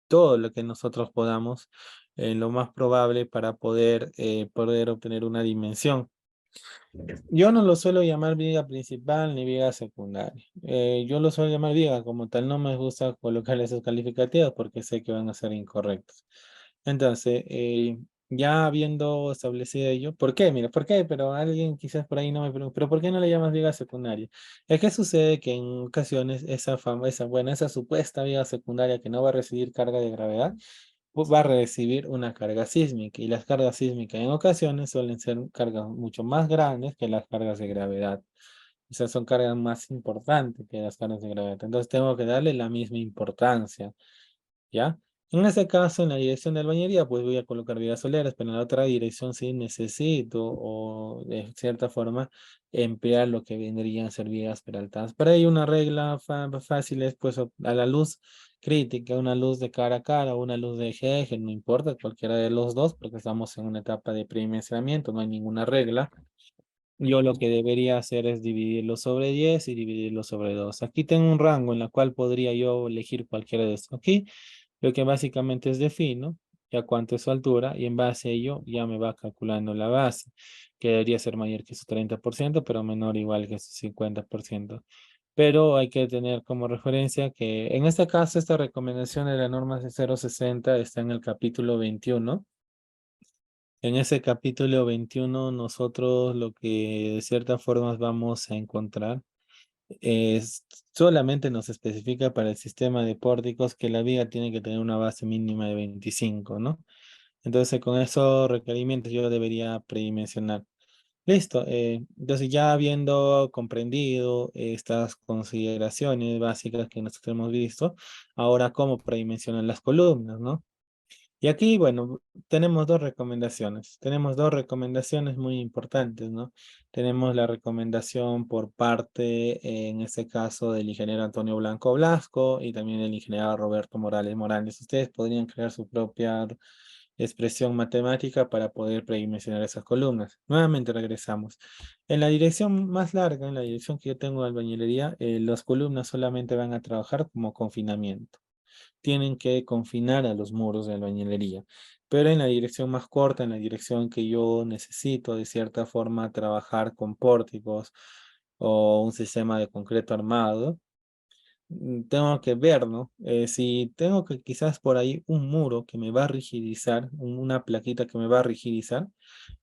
todo lo que nosotros podamos, lo más probable para poder obtener una dimensión. Yo no lo suelo llamar viga principal ni viga secundaria. Yo lo suelo llamar viga como tal. No me gusta colocarle esos calificativos porque sé que van a ser incorrectos. Entonces, ya habiendo establecido ello, ¿por qué? Mira, ¿por qué? Pero alguien quizás por ahí no me pregunta, ¿pero por qué no le llamas viga secundaria? Es que sucede que en ocasiones esa supuesta viga secundaria que no va a recibir carga de gravedad, pues va a recibir una carga sísmica y las cargas sísmicas en ocasiones suelen ser cargas mucho más grandes que las cargas de gravedad. O sea, son cargas más importantes que las cargas de gravedad. Entonces tengo que darle la misma importancia. ¿Ya? En este caso, en la dirección de albañería, pues voy a colocar vigas solares, pero en la otra dirección sí necesito o de cierta forma emplear lo que vendrían a ser vigas peraltadas. Para ello, una regla fácil es pues a la luz crítica, una luz de cara a cara o una luz de eje a eje, no importa cualquiera de los dos, porque estamos en una etapa de predimensionamiento, no hay ninguna regla. Yo lo que debería hacer es dividirlo sobre 10 y dividirlo sobre 2. Aquí tengo un rango en la cual podría yo elegir cualquiera de estos. Aquí lo que básicamente es defino ya cuánto es su altura y en base a ello ya me va calculando la base, que debería ser mayor que su 30%, pero menor igual que su 50%. Pero hay que tener como referencia que en este caso esta recomendación de la norma 060 está en el capítulo 21. En ese capítulo 21 nosotros lo que de cierta forma vamos a encontrar es solamente nos especifica para el sistema de pórticos que la viga tiene que tener una base mínima de 25, ¿no? Entonces con esos requerimientos yo debería predimensionar. Listo, entonces ya habiendo comprendido estas consideraciones básicas que nosotros hemos visto, ahora cómo predimensionar las columnas, ¿no? Y aquí, bueno, tenemos dos recomendaciones. Tenemos dos recomendaciones muy importantes, ¿no? Tenemos la recomendación por parte, en este caso, del ingeniero Antonio Blanco Blasco y también del ingeniero Roberto Morales Morales. Ustedes podrían crear su propia expresión matemática para poder predimensionar esas columnas. Nuevamente regresamos. En la dirección más larga, en la dirección que yo tengo de albañilería, las columnas solamente van a trabajar como confinamiento, tienen que confinar a los muros de albañilería. Pero en la dirección más corta, en la dirección que yo necesito de cierta forma trabajar con pórticos o un sistema de concreto armado, tengo que ver, ¿no? Si tengo que quizás por ahí un muro que me va a rigidizar, una plaquita que me va a rigidizar,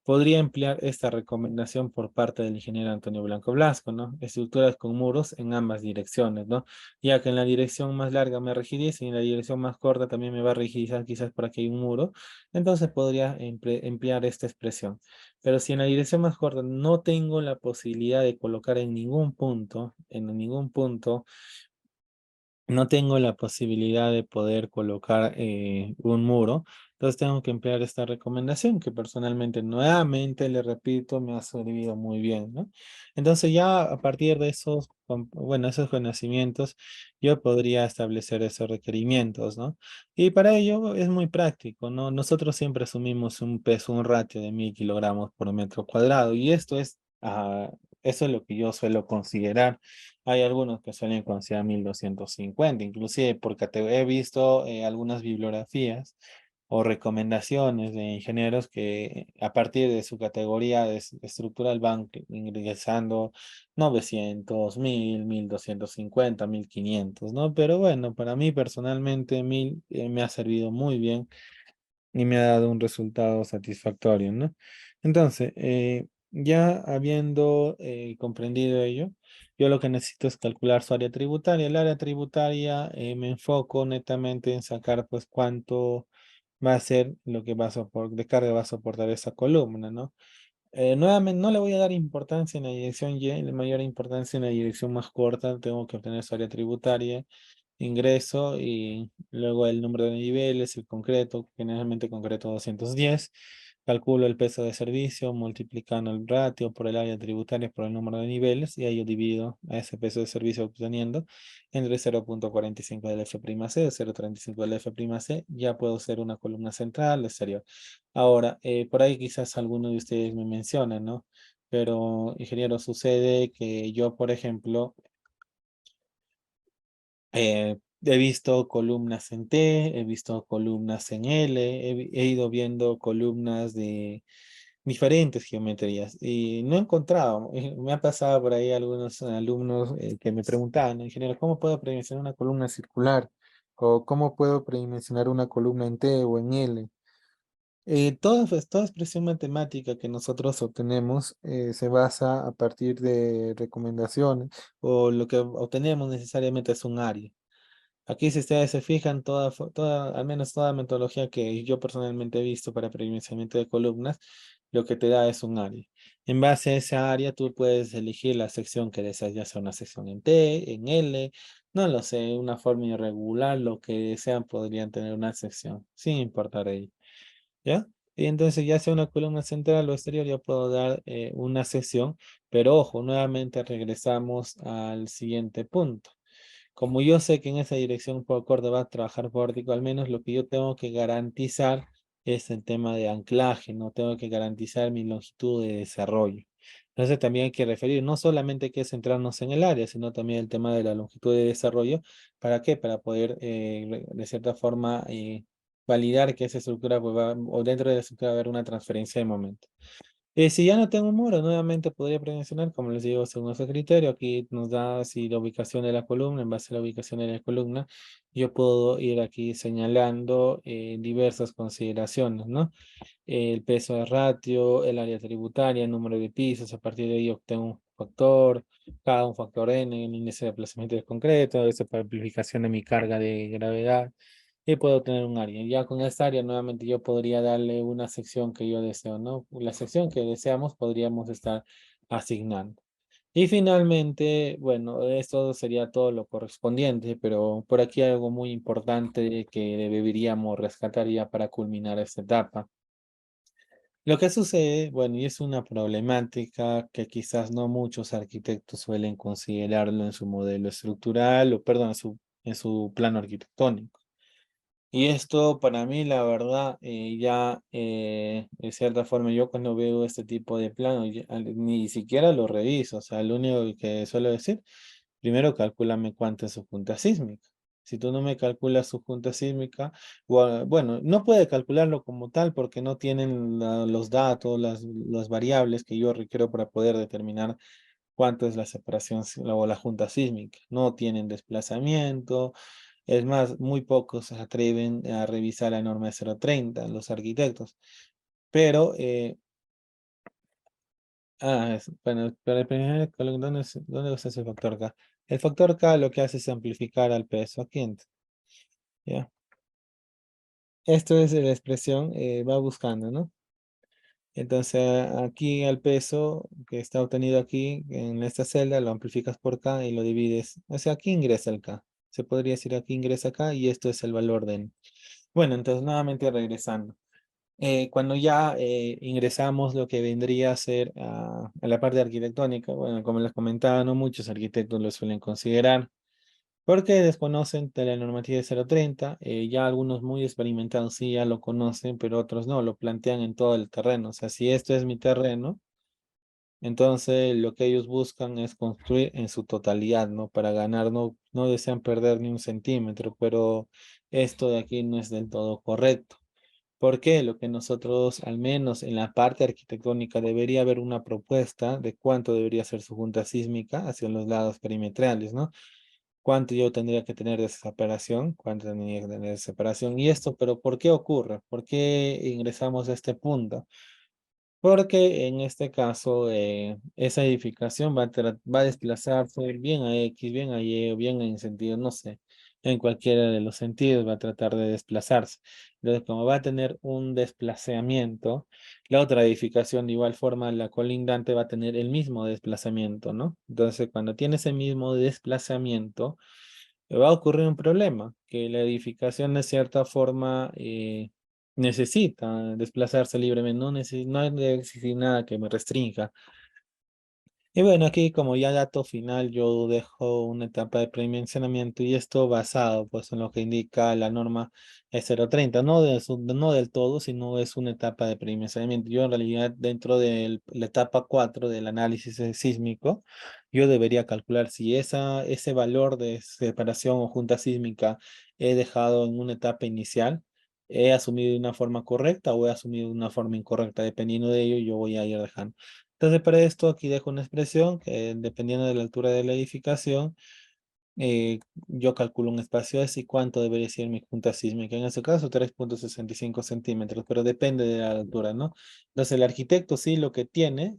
podría emplear esta recomendación por parte del ingeniero Antonio Blanco Blasco, ¿no? Estructuras con muros en ambas direcciones, ¿no? Ya que en la dirección más larga me rigidiza y en la dirección más corta también me va a rigidizar quizás para que hay un muro, entonces podría emplear esta expresión. Pero si en la dirección más corta no tengo la posibilidad de colocar en ningún punto, no tengo la posibilidad de poder colocar un muro, entonces tengo que emplear esta recomendación que personalmente nuevamente, le repito, me ha servido muy bien, ¿no? Entonces ya a partir de esos, bueno, esos conocimientos, yo podría establecer esos requerimientos, ¿no? Y para ello es muy práctico, ¿no? Nosotros siempre asumimos un peso, un ratio de 1000 kilogramos por metro cuadrado y esto es, eso es lo que yo suelo considerar. Hay algunos que suelen considerar 1250, inclusive porque he visto algunas bibliografías o recomendaciones de ingenieros que a partir de su categoría de estructural van ingresando 900, 1250, 1500, ¿no? Pero bueno, para mí personalmente 1000 me ha servido muy bien y me ha dado un resultado satisfactorio, ¿no? Entonces, ya habiendo comprendido ello, yo lo que necesito es calcular su área tributaria. El área tributaria me enfoco netamente en sacar pues cuánto va a ser lo que va a soportar, de carga va a soportar esa columna, ¿no? Nuevamente, no le voy a dar importancia en la dirección Y, la mayor importancia en la dirección más corta. Tengo que obtener su área tributaria, ingreso y luego el número de niveles, el concreto, generalmente concreto 210. Calculo el peso de servicio multiplicando el ratio por el área tributaria por el número de niveles y ahí yo divido a ese peso de servicio obteniendo entre 0,45 del F', C, 0,35 del F', ya puedo hacer una columna central, exterior. Ahora, por ahí quizás alguno de ustedes me mencionen, ¿no? Pero, ingeniero, sucede que yo, por ejemplo, he visto columnas en T, he visto columnas en L, he ido viendo columnas de diferentes geometrías y no he encontrado. Me ha pasado por ahí algunos alumnos que me preguntaban, ingeniero, ¿cómo puedo predimensionar una columna circular? ¿O cómo puedo predimensionar una columna en T o en L? Toda expresión matemática que nosotros obtenemos se basa a partir de recomendaciones o lo que obtenemos necesariamente es un área. Aquí, si ustedes se fijan, al menos toda metodología que yo personalmente he visto para predimensionamiento de columnas, lo que te da es un área. En base a esa área, tú puedes elegir la sección que deseas, ya sea una sección en T, en L, no lo sé, una forma irregular, lo que desean, podrían tener una sección, sin importar ello. ¿Ya? Y entonces ya sea una columna central o exterior, yo puedo dar una sección, pero ojo, nuevamente regresamos al siguiente punto. Como yo sé que en esa dirección por corte va a trabajar pórtico, al menos lo que yo tengo que garantizar es el tema de anclaje, no tengo que garantizar mi longitud de desarrollo. Entonces también hay que referir, no solamente hay que centrarnos en el área, sino también el tema de la longitud de desarrollo. ¿Para qué? Para poder, de cierta forma, validar que esa estructura, pues, o dentro de la estructura va a haber una transferencia de momento. Si ya no tengo un muro, nuevamente podría premencionar, como les digo, según ese criterio, aquí nos da si la ubicación de la columna, en base a la ubicación de la columna, yo puedo ir aquí señalando diversas consideraciones, ¿no? El peso de ratio, el área tributaria, el número de pisos, a partir de ahí obtengo un factor, cada un factor n, el índice de desplazamiento del concreto, eso para amplificación de mi carga de gravedad, y puedo tener un área. Ya con esta área nuevamente yo podría darle una sección que yo deseo, ¿no? La sección que deseamos podríamos estar asignando. Y finalmente, bueno, esto sería todo lo correspondiente, pero por aquí hay algo muy importante que deberíamos rescatar ya para culminar esta etapa. Lo que sucede, bueno, y es una problemática que quizás no muchos arquitectos suelen considerarlo en su modelo estructural o, perdón, en su plano arquitectónico. Y esto para mí, la verdad, de cierta forma, yo cuando veo este tipo de plano, ni siquiera lo reviso, o sea, lo único que suelo decir, primero calcúlame cuánto es su punta sísmica. Si tú no me calculas su punta sísmica, bueno, no puede calcularlo como tal porque no tienen los datos, las variables que yo requiero para poder determinar cuánto es la separación o la junta sísmica. No tienen desplazamiento. Es más, muy pocos se atreven a revisar la norma de 030, los arquitectos. Pero, bueno, pero el primer, ¿dónde usa ese factor K? El factor K lo que hace es amplificar al peso aquí. ¿Ya? Esto es la expresión, va buscando, ¿no? Entonces, aquí al peso que está obtenido aquí en esta celda, lo amplificas por K y lo divides. O sea, aquí ingresa el K. Se podría decir aquí ingresa K y esto es el valor de N. Bueno, entonces nuevamente regresando. Cuando ya ingresamos lo que vendría a ser a la parte arquitectónica, bueno, como les comentaba, no muchos arquitectos lo suelen considerar porque desconocen de la normativa de 030, ya algunos muy experimentados sí ya lo conocen, pero otros no, lo plantean en todo el terreno. O sea, si esto es mi terreno, entonces lo que ellos buscan es construir en su totalidad, ¿no? Para ganar, no desean perder ni un centímetro, pero esto de aquí no es del todo correcto. ¿Por qué? Lo que nosotros, al menos en la parte arquitectónica, debería haber una propuesta de cuánto debería ser su junta sísmica hacia los lados perimetrales, ¿no? Cuánto yo tendría que tener de separación, cuánto tendría que tener de separación. Y esto, pero ¿por qué ocurre? ¿Por qué ingresamos a este punto? Porque en este caso, esa edificación va a desplazarse bien a X, bien a Y, o bien en sentido, no sé. en cualquiera de los sentidos, va a tratar de desplazarse. Entonces, como va a tener un desplazamiento, la otra edificación de igual forma, la colindante va a tener el mismo desplazamiento, ¿no? Entonces, cuando tiene ese mismo desplazamiento, va a ocurrir un problema, que la edificación de cierta forma necesita desplazarse libremente, no debe existir nada que me restrinja. Y bueno, aquí como ya dato final, yo dejo una etapa de predimensionamiento y esto basado pues en lo que indica la norma E030, no del todo, sino es una etapa de predimensionamiento. Yo en realidad dentro de la etapa 4 del análisis sísmico, yo debería calcular si ese valor de separación o junta sísmica he dejado en una etapa inicial, he asumido de una forma correcta o he asumido de una forma incorrecta. Dependiendo de ello, yo voy a ir dejando. Entonces, para esto aquí dejo una expresión que dependiendo de la altura de la edificación, yo calculo un espacio S y cuánto debería ser mi junta sísmica. En este caso, 3,65 centímetros, pero depende de la altura, ¿no? Entonces, el arquitecto sí lo que tiene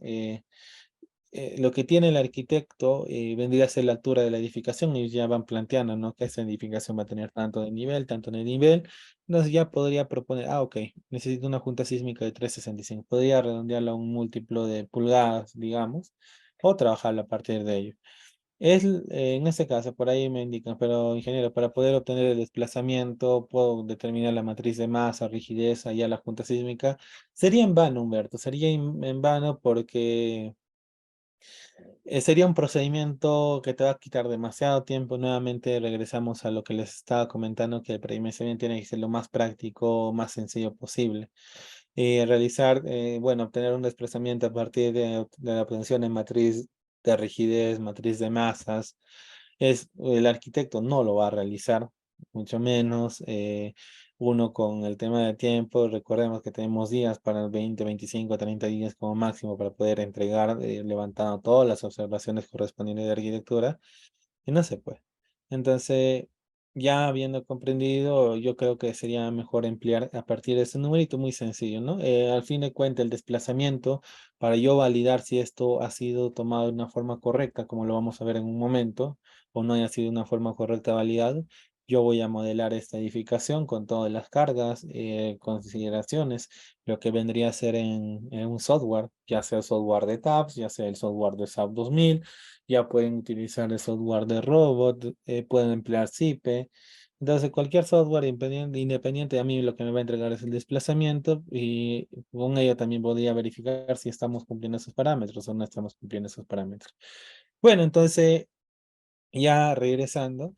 el arquitecto vendría a ser la altura de la edificación y ya van planteando, ¿no? Que esa edificación va a tener tanto de nivel, tanto de nivel. Entonces ya podría proponer, ok, necesito una junta sísmica de 3,65. Podría redondearla a un múltiplo de pulgadas, digamos, o trabajarla a partir de ello. En este caso, por ahí me indican, pero ingeniero, para poder obtener el desplazamiento, puedo determinar la matriz de masa, rigidez, allá la junta sísmica. Sería en vano, Humberto, sería en vano porque sería un procedimiento que te va a quitar demasiado tiempo. Nuevamente regresamos a lo que les estaba comentando, que el predimensionamiento tiene que ser lo más práctico, más sencillo posible. Bueno, obtener un desplazamiento a partir de la obtención de matriz de rigidez, matriz de masas, el arquitecto no lo va a realizar, mucho menos. Uno con el tema de tiempo, recordemos que tenemos días para 20, 25, 30 días como máximo para poder entregar, levantando todas las observaciones correspondientes de arquitectura, y no se puede. Entonces, ya habiendo comprendido, yo creo que sería mejor emplear a partir de ese numerito muy sencillo, ¿no? Al fin de cuentas, el desplazamiento, para yo validar si esto ha sido tomado de una forma correcta, como lo vamos a ver en un momento, o no haya sido de una forma correcta validado, yo voy a modelar esta edificación con todas las cargas, consideraciones, lo que vendría a ser en un software, ya sea el software de TAPS, ya sea el software de SAP 2000, ya pueden utilizar el software de robot, pueden emplear SIPE. Entonces, cualquier software independiente a mí lo que me va a entregar es el desplazamiento y con ello también podría verificar si estamos cumpliendo esos parámetros o no estamos cumpliendo esos parámetros. Bueno, entonces, ya regresando,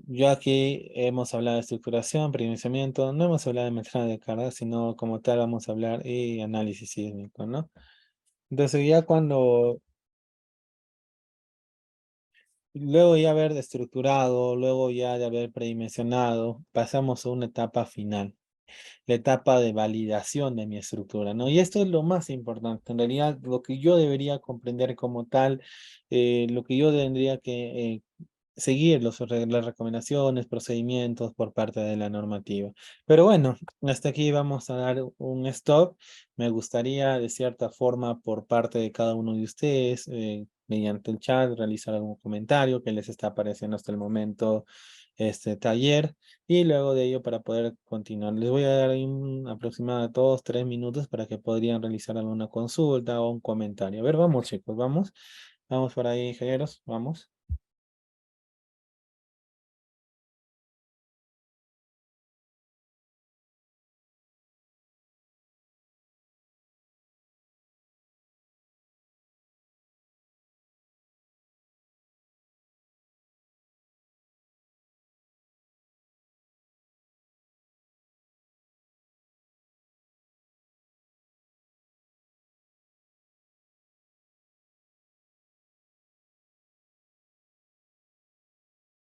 yo aquí hemos hablado de estructuración, predimensionamiento, no hemos hablado de metralla de carga, sino como tal vamos a hablar y análisis sísmico, ¿no? Entonces, ya cuando luego ya haber estructurado, luego ya de haber predimensionado, pasamos a una etapa final, la etapa de validación de mi estructura, ¿no? Y esto es lo más importante, en realidad lo que yo debería comprender como tal, lo que yo tendría que seguir las recomendaciones, procedimientos por parte de la normativa. Pero bueno, hasta aquí vamos a dar un stop. Me gustaría de cierta forma por parte de cada uno de ustedes, mediante el chat, realizar algún comentario que les está apareciendo hasta el momento este taller y luego de ello para poder continuar. Les voy a dar ahí un aproximado de 2, 3 minutos para que podrían realizar alguna consulta o un comentario. A ver, vamos chicos, vamos. Vamos por ahí, ingenieros, vamos.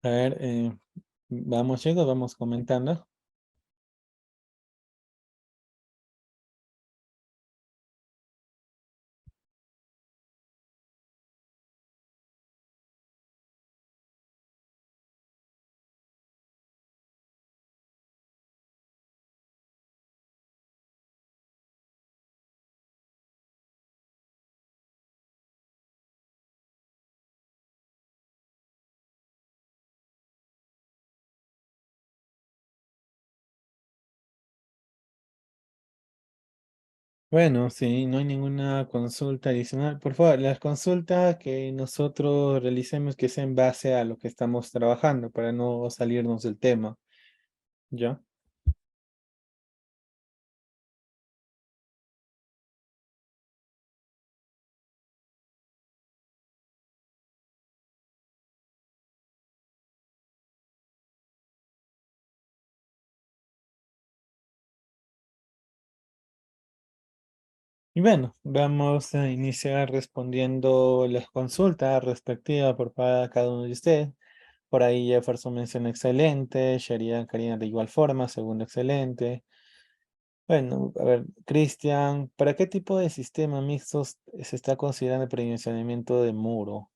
A ver, vamos chicos, vamos comentando. Bueno, sí, no hay ninguna consulta adicional. Por favor, las consultas que nosotros realicemos que sea en base a lo que estamos trabajando para no salirnos del tema, ¿ya? Y bueno, vamos a iniciar respondiendo las consultas respectivas por cada uno de ustedes. Por ahí Jefferson menciona excelente, Sharia Karina de igual forma, segundo excelente. Bueno, a ver, Cristian, ¿para qué tipo de sistema mixto se está considerando el predimensionamiento de muro?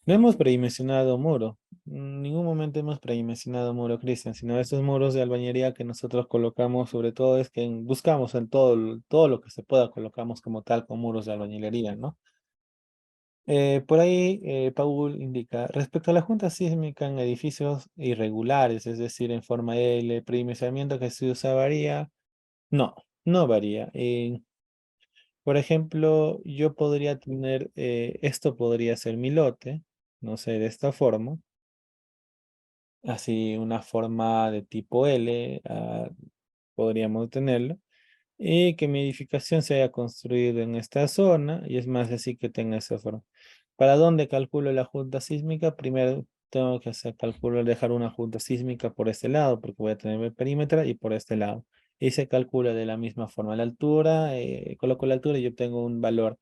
No hemos predimensionado muro. En ningún momento hemos predimensionado muro, Cristian, sino estos muros de albañería que nosotros colocamos, sobre todo es que buscamos en todo lo que se pueda, colocamos como tal con muros de albañilería, ¿no? Por ahí, Paul indica, respecto a la junta sísmica en edificios irregulares, es decir, en forma L, el predimensionamiento que se usa varía. No, no varía. Por ejemplo, yo podría tener, esto podría ser mi lote, no sé, de esta forma, así una forma de tipo L, podríamos tenerlo, y que mi edificación se haya construido en esta zona, y es más así que tenga esa forma. ¿Para dónde calculo la junta sísmica? Primero tengo que hacer cálculo, dejar una junta sísmica por este lado, porque voy a tener el perímetro, y por este lado. Y se calcula de la misma forma la altura, coloco la altura y yo obtengo un valor.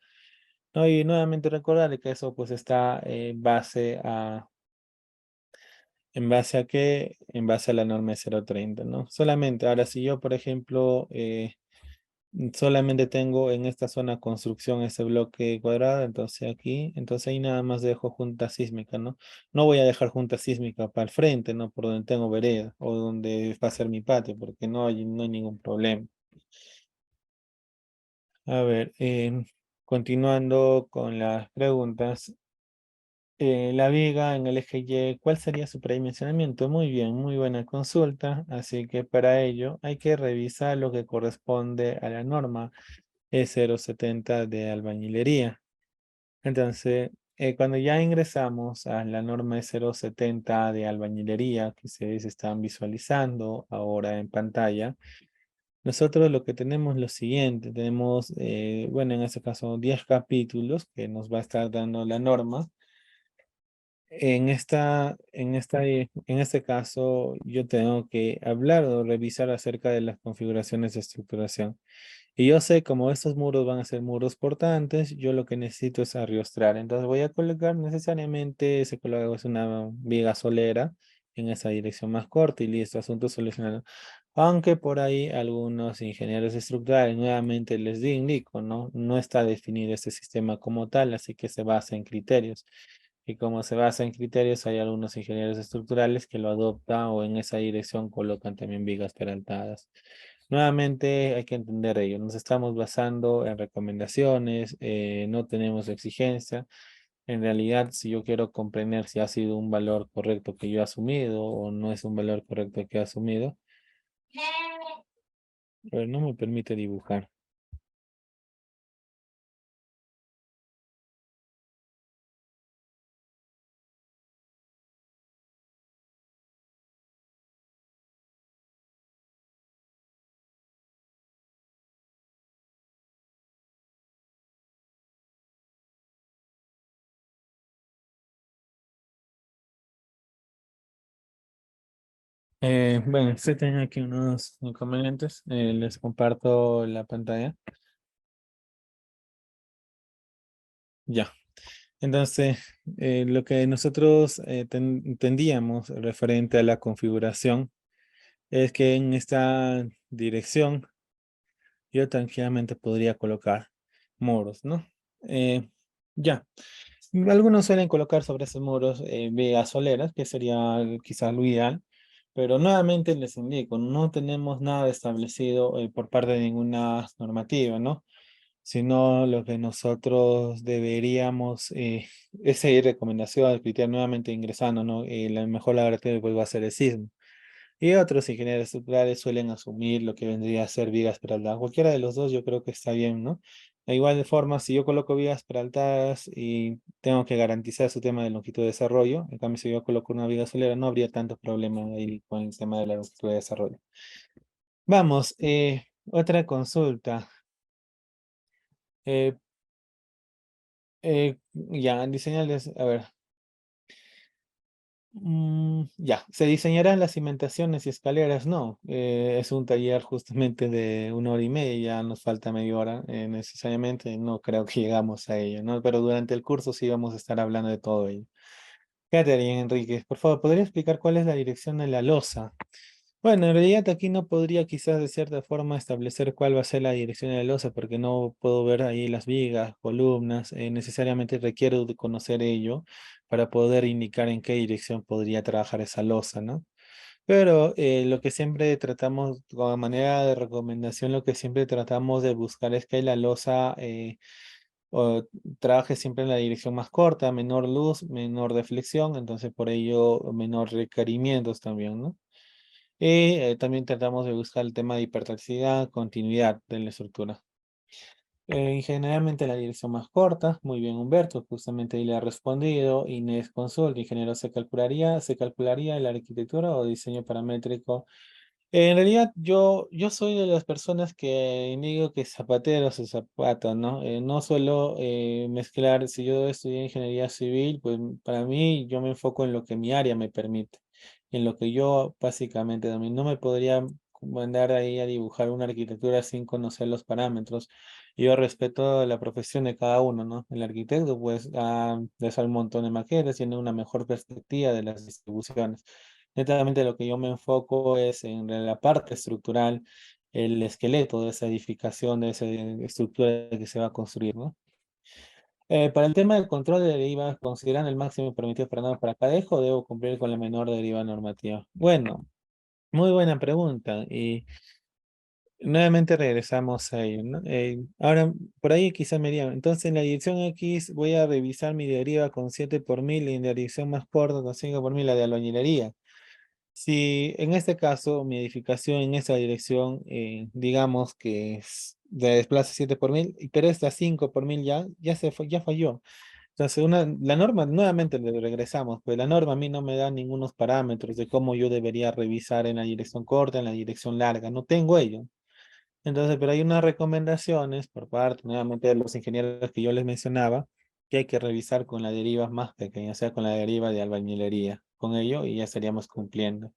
No, y nuevamente recordarle que eso pues está ¿en base a qué? En base a la norma 030, ¿no? Solamente, ahora si yo, por ejemplo, solamente tengo en esta zona construcción ese bloque cuadrado, entonces aquí, entonces ahí nada más dejo junta sísmica, ¿no? No voy a dejar junta sísmica para el frente, ¿no? Por donde tengo vereda o donde va a ser mi patio, porque no hay ningún problema. A ver, continuando con las preguntas. La viga en el eje Y, ¿cuál sería su predimensionamiento? Muy bien, muy buena consulta. Así que para ello hay que revisar lo que corresponde a la norma E070 de albañilería. Entonces, cuando ya ingresamos a la norma E070 de albañilería que se están visualizando ahora en pantalla, nosotros lo que tenemos es lo siguiente. Tenemos, bueno, en este caso 10 capítulos que nos va a estar dando la norma. En este caso, yo tengo que hablar o revisar acerca de las configuraciones de estructuración. Y yo sé como estos muros van a ser muros portantes, yo lo que necesito es arriostrar. Entonces voy a colocar necesariamente, se coloca es una viga solera en esa dirección más corta y listo, asunto solucionado. Aunque por ahí algunos ingenieros estructurales, nuevamente les indico, ¿no? No está definido este sistema como tal, así que se basa en criterios. Y como se basa en criterios, hay algunos ingenieros estructurales que lo adoptan o en esa dirección colocan también vigas peraltadas. Nuevamente hay que entender ello. Nos estamos basando en recomendaciones, no tenemos exigencia. En realidad, si yo quiero comprender si ha sido un valor correcto que yo he asumido o no es un valor correcto que he asumido, pero no me permite dibujar. Bueno, sí tengo aquí unos inconvenientes. Les comparto la pantalla. Ya. Entonces, lo que nosotros entendíamos referente a la configuración es que en esta dirección yo tranquilamente podría colocar muros, ¿no? Eh, ya. Algunos suelen colocar sobre esos muros vigas soleras, que sería quizás lo ideal, pero nuevamente les indico, no tenemos nada establecido por parte de ninguna normativa, ¿no? Sino lo que nosotros deberíamos es seguir recomendaciones, criterio nuevamente ingresando, ¿no? La mejor laboratorio pues va a ser el sismo. Y otros ingenieros estructurales suelen asumir lo que vendría a ser vigas peraltadas. Cualquiera de los dos yo creo que está bien, ¿no? De igual forma, si yo coloco vigas peraltadas y tengo que garantizar su tema de longitud de desarrollo, en cambio si yo coloco una viga solera no habría tanto problema ahí con el tema de la longitud de desarrollo. Vamos, otra consulta. Eh, ya, diseñarles, a ver. Ya, ¿se diseñarán las cimentaciones y escaleras? No, es un taller justamente de 1 hora y media, ya nos falta media hora, necesariamente no creo que llegamos a ello, ¿no? Pero durante el curso sí vamos a estar hablando de todo ello. Catherine Enríquez, por favor, ¿podría explicar cuál es la dirección de la losa? Bueno, en realidad aquí no podría quizás de cierta forma establecer cuál va a ser la dirección de la losa porque no puedo ver ahí las vigas, columnas, necesariamente requiero de conocer ello para poder indicar en qué dirección podría trabajar esa losa, ¿no? Pero lo que siempre tratamos, como manera de recomendación, lo que siempre tratamos de buscar es que la losa o trabaje siempre en la dirección más corta, menor luz, menor deflexión, entonces por ello menor requerimientos también, ¿no? Y también tratamos de buscar el tema de hipertoxicidad, continuidad de la estructura. Generalmente la dirección más corta, muy bien Humberto, justamente ahí le ha respondido. Inés Consult, ingeniero, ¿se calcularía la arquitectura o diseño paramétrico? En realidad yo soy de las personas que digo que zapatero su zapato, ¿no? No suelo mezclar, si yo estudié ingeniería civil, pues para mí yo me enfoco en lo que mi área me permite, en lo que yo básicamente domino. No me podría mandar ahí a dibujar una arquitectura sin conocer los parámetros. Yo respeto la profesión de cada uno, ¿no? El arquitecto pues hace un montón de maquetas, tiene una mejor perspectiva de las distribuciones. Netamente lo que yo me enfoco es en la parte estructural, el esqueleto de esa edificación, de esa estructura que se va a construir, ¿no? Para el tema del control de deriva, ¿consideran el máximo permitido para cada eje o debo cumplir con la menor deriva normativa? Bueno, muy buena pregunta. Y nuevamente regresamos a ello, ¿no? Ahora, por ahí quizá me digan, entonces en la dirección X voy a revisar mi deriva con 7 por mil y en la dirección más corta con 5 por mil la de albañilería. Si en este caso mi edificación en esa dirección, digamos que de desplaza 7 por mil, pero esta 5 por mil ya falló. Entonces, la norma, nuevamente le regresamos, pues la norma a mí no me da ningunos parámetros de cómo yo debería revisar en la dirección corta, en la dirección larga, no tengo ello. Entonces, pero hay unas recomendaciones por parte nuevamente de los ingenieros que yo les mencionaba, que hay que revisar con la deriva más pequeña, o sea, con la deriva de albañilería. Con ello y ya estaríamos cumpliendo.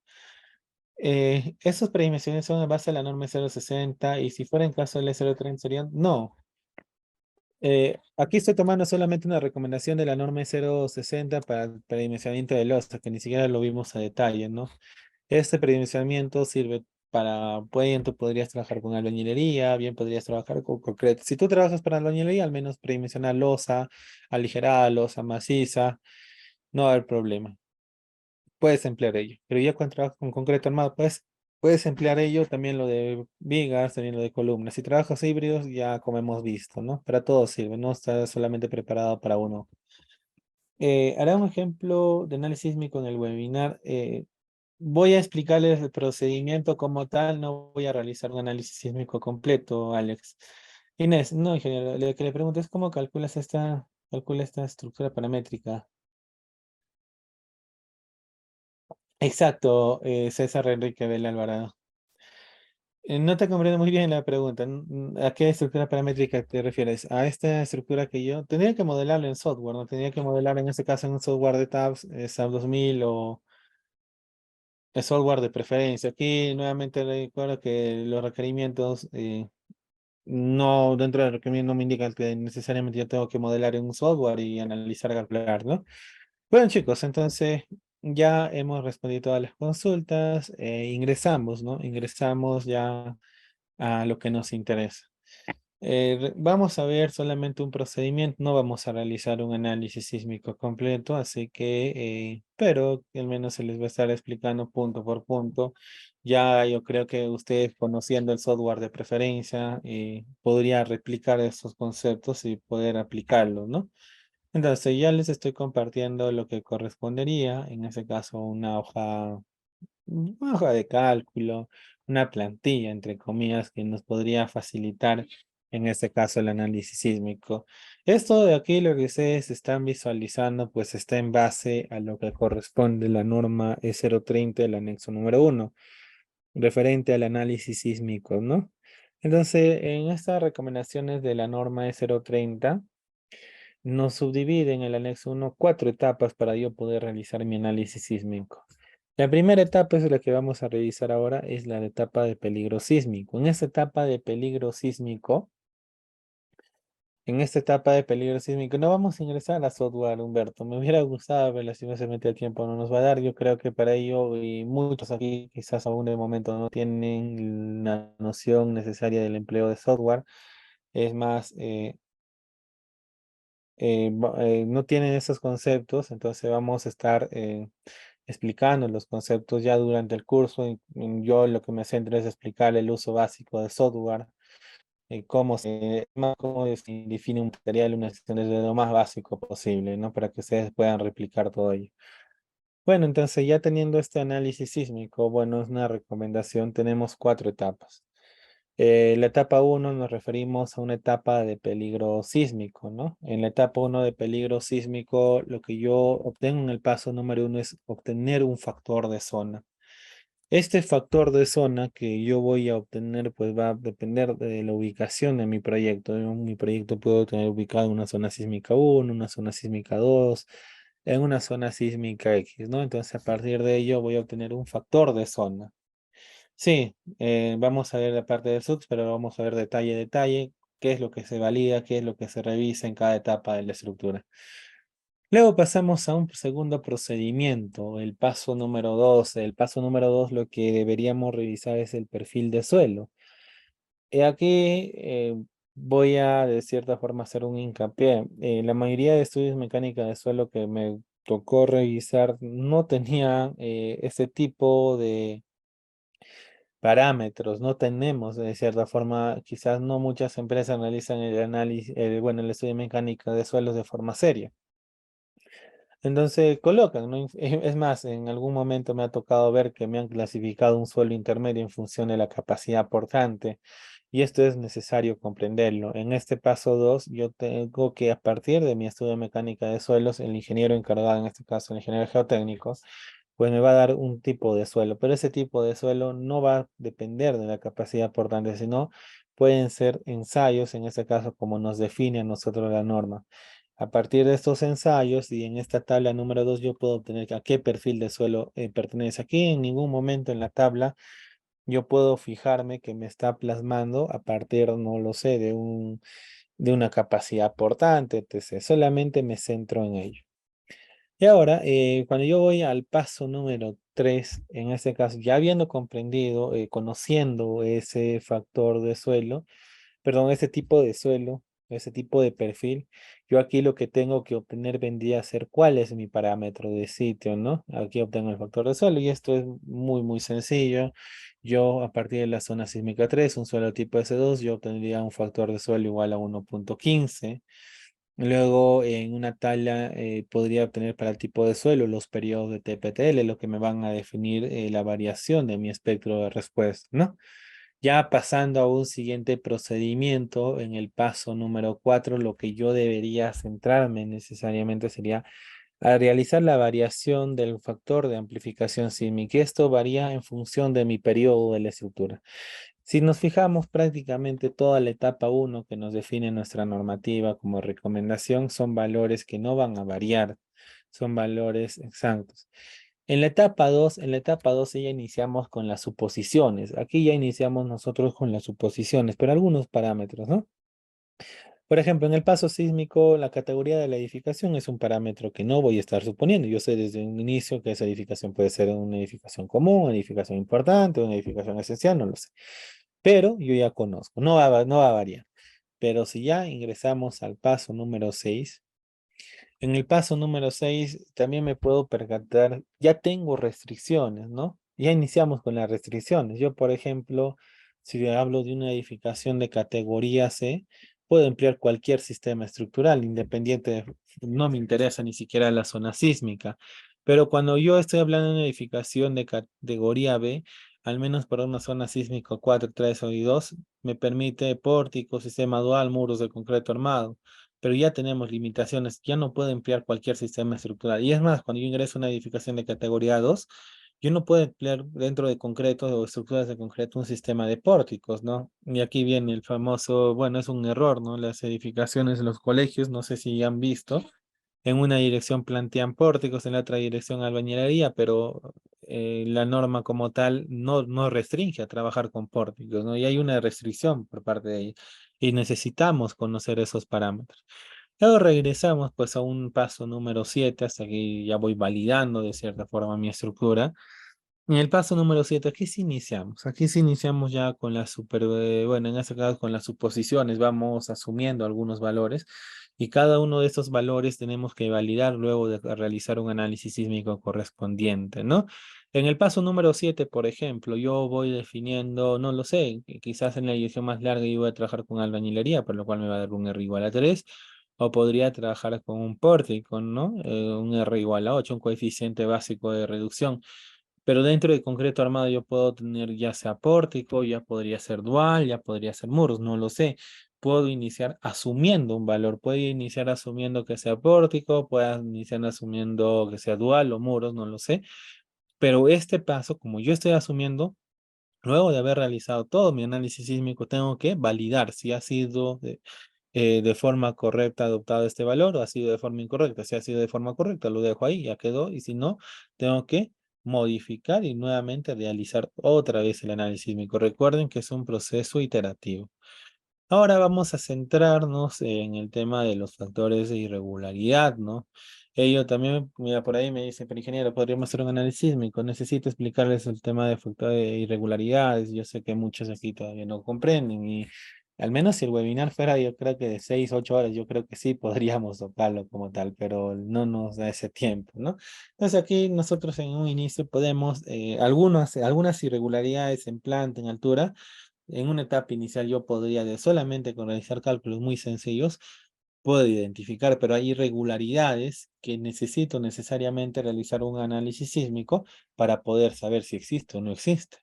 Esas predimensiones son en base a la norma 060 y si fuera en caso del 030 serían, no. Aquí estoy tomando solamente una recomendación de la norma 060 para el predimensionamiento de losa, que ni siquiera lo vimos a detalle, ¿no? Este predimensionamiento sirve para, bien, tú podrías trabajar con albañilería, bien podrías trabajar con concreto. Si tú trabajas para albañilería, al menos predimensionar losa, aligerada, losa maciza, no va a haber problema. Puedes emplear ello. Pero ya cuando trabajas con concreto armado, pues puedes emplear ello, también lo de vigas, también lo de columnas. Si trabajas híbridos, ya como hemos visto, ¿no? Para todo sirve, no está solamente preparado para uno. Hará un ejemplo de análisis sísmico en el webinar. Voy a explicarles el procedimiento como tal, no voy a realizar un análisis sísmico completo, Alex. Inés, no, ingeniero, lo que le pregunto es cómo calcula esta estructura paramétrica. Exacto, César Enrique Vela Alvarado. No te comprendo muy bien la pregunta. ¿A qué estructura paramétrica te refieres? A esta estructura que yo tendría que modelarlo en software, ¿no? Tendría que modelar en este caso en un software de tabs, SAP 2000 o el software de preferencia. Aquí nuevamente recuerdo que los requerimientos, no, dentro del requerimiento no me indican que necesariamente yo tengo que modelar en un software y analizar, calcular, ¿no? Bueno, chicos, entonces ya hemos respondido todas las consultas, ingresamos, ¿no? Ingresamos ya a lo que nos interesa. Vamos a ver solamente un procedimiento, no vamos a realizar un análisis sísmico completo, así que, pero al menos se les va a estar explicando punto por punto. Ya yo creo que ustedes conociendo el software de preferencia, podría replicar esos conceptos y poder aplicarlos, ¿no? Entonces ya les estoy compartiendo lo que correspondería, en este caso una hoja una hoja de cálculo, una plantilla, entre comillas, que nos podría facilitar, en este caso, el análisis sísmico. Esto de aquí, lo que ustedes están visualizando, pues está en base a lo que corresponde la norma E030 del anexo número 1, referente al análisis sísmico, ¿no? Entonces, en estas recomendaciones de la norma E030, nos subdivide en el anexo 1 cuatro etapas para yo poder realizar mi análisis sísmico. La primera etapa es la que vamos a revisar ahora, es la etapa de peligro sísmico. En esta etapa de peligro sísmico, no vamos a ingresar a software, Humberto. Me hubiera gustado, pero lastimosamente el tiempo no nos va a dar. Yo creo que para ello, y muchos aquí quizás aún de momento no tienen la noción necesaria del empleo de software. Es más, no tienen esos conceptos, entonces vamos a estar explicando los conceptos ya durante el curso. Yo lo que me centro es explicar el uso básico de software, cómo se define un material, una sesión desde lo más básico posible, ¿no? Para que ustedes puedan replicar todo ello. Bueno, entonces ya teniendo este análisis sísmico, bueno, es una recomendación, tenemos cuatro etapas. La etapa uno nos referimos a una etapa de peligro sísmico, ¿no? En la etapa uno de peligro sísmico, lo que yo obtengo en el paso número 1 es obtener un factor de zona. Este factor de zona que yo voy a obtener, pues va a depender de la ubicación de mi proyecto. Yo, mi proyecto puedo tener ubicado en una zona sísmica 1, una zona sísmica 2, en una zona sísmica X, ¿no? Entonces, a partir de ello voy a obtener un factor de zona. Sí, vamos a ver la parte del SUX, pero vamos a ver detalle a detalle, qué es lo que se valida, qué es lo que se revisa en cada etapa de la estructura. Luego pasamos a un segundo procedimiento, el paso número 2. El paso número 2 lo que deberíamos revisar es el perfil de suelo. Y aquí voy a de cierta forma hacer un hincapié. La mayoría de estudios mecánica de suelo que me tocó revisar no tenía este tipo de parámetros, no tenemos de cierta forma, quizás no muchas empresas realizan el análisis, bueno, el estudio mecánico de suelos de forma seria. Entonces colocan, ¿no? Es más, en algún momento me ha tocado ver que me han clasificado un suelo intermedio en función de la capacidad portante, y esto es necesario comprenderlo. En este paso 2 yo tengo que, a partir de mi estudio de mecánica de suelos, el ingeniero encargado, en este caso el ingeniero geotécnico, pues me va a dar un tipo de suelo, pero ese tipo de suelo no va a depender de la capacidad portante, sino pueden ser ensayos, en este caso como nos define a nosotros la norma. A partir de estos ensayos y en esta tabla número 2 yo puedo obtener a qué perfil de suelo pertenece. Aquí en ningún momento en la tabla yo puedo fijarme que me está plasmando a partir, no lo sé, de una capacidad portante, etc. Solamente me centro en ello. Y ahora, cuando yo voy al paso número 3, en este caso, ya habiendo comprendido, conociendo ese factor de suelo, perdón, ese tipo de suelo, ese tipo de perfil, yo aquí lo que tengo que obtener vendría a ser cuál es mi parámetro de sitio, ¿no? Aquí obtengo el factor de suelo y esto es muy, muy sencillo. Yo a partir de la zona sísmica 3, un suelo tipo S2, yo obtendría un factor de suelo igual a 1.15. Luego, en una tabla podría obtener para el tipo de suelo los periodos de TPTL, lo que me van a definir la variación de mi espectro de respuesta, ¿no? Ya pasando a un siguiente procedimiento, en el paso número 4, lo que yo debería centrarme necesariamente sería a realizar la variación del factor de amplificación sísmica. Esto varía en función de mi periodo de la estructura. Si nos fijamos, prácticamente toda la etapa uno que nos define nuestra normativa como recomendación son valores que no van a variar, son valores exactos. En la etapa 2 ya iniciamos con las suposiciones. Aquí ya iniciamos nosotros con las suposiciones, pero algunos parámetros, ¿no? Por ejemplo, en el paso sísmico, la categoría de la edificación es un parámetro que no voy a estar suponiendo. Yo sé desde un inicio que esa edificación puede ser una edificación común, una edificación importante, una edificación esencial, no lo sé. Pero yo ya conozco, no va a variar. Pero si ya ingresamos al paso número 6, en el paso número 6 también me puedo percatar, ya tengo restricciones, ¿no? Ya iniciamos con las restricciones. Yo, por ejemplo, si hablo de una edificación de categoría C, puedo emplear cualquier sistema estructural, independiente, no me interesa ni siquiera la zona sísmica. Pero cuando yo estoy hablando de una edificación de categoría B, al menos para una zona sísmica 4, 3 o y 2, me permite pórtico, sistema dual, muros de concreto armado. Pero ya tenemos limitaciones, ya no puedo emplear cualquier sistema estructural. Y es más, cuando yo ingreso a una edificación de categoría 2, yo no puedo emplear dentro de concreto o estructuras de concreto un sistema de pórticos, ¿no? Y aquí viene el famoso, bueno, es un error, ¿no? Las edificaciones de los colegios, no sé si ya han visto, en una dirección plantean pórticos, en la otra dirección albañilería, pero la norma como tal no restringe a trabajar con pórticos, ¿no? Y hay una restricción por parte de ella. Y necesitamos conocer esos parámetros. Luego regresamos pues a un paso número 7, hasta que ya voy validando de cierta forma mi estructura. En el paso número 7, aquí sí iniciamos. Aquí sí iniciamos ya con la bueno, en este caso con las suposiciones, vamos asumiendo algunos valores y cada uno de estos valores tenemos que validar luego de realizar un análisis sísmico correspondiente, ¿no? En el paso número 7, por ejemplo, yo voy definiendo, no lo sé, quizás en la dirección más larga yo voy a trabajar con albañilería, por lo cual me va a dar un R igual a 3, o podría trabajar con un pórtico, ¿no? Un R igual a 8, un coeficiente básico de reducción. Pero dentro de concreto armado yo puedo tener ya sea pórtico, ya podría ser dual, ya podría ser muros, no lo sé. Puedo iniciar asumiendo un valor, puedo iniciar asumiendo que sea pórtico, puedo iniciar asumiendo que sea dual o muros, no lo sé. Pero este paso, como yo estoy asumiendo, luego de haber realizado todo mi análisis sísmico, tengo que validar si ha sido de forma correcta adoptado este valor o ha sido de forma incorrecta. Si ha sido de forma correcta, lo dejo ahí, ya quedó. Y si no, tengo que modificar y nuevamente realizar otra vez el análisis sísmico. Recuerden que es un proceso iterativo. Ahora vamos a centrarnos en el tema de los factores de irregularidad, ¿no? Ello también, mira, por ahí me dice, pero ingeniero, podríamos hacer un análisis sísmico. Necesito explicarles el tema de factores de irregularidades. Yo sé que muchos aquí todavía no comprenden y al menos si el webinar fuera, yo creo que de 6, 8 horas, yo creo que sí podríamos tocarlo como tal, pero no nos da ese tiempo, ¿no? Entonces aquí nosotros en un inicio podemos, algunas irregularidades en planta, en altura, en una etapa inicial yo podría solamente con realizar cálculos muy sencillos, puedo identificar, pero hay irregularidades que necesito necesariamente realizar un análisis sísmico para poder saber si existe o no existe.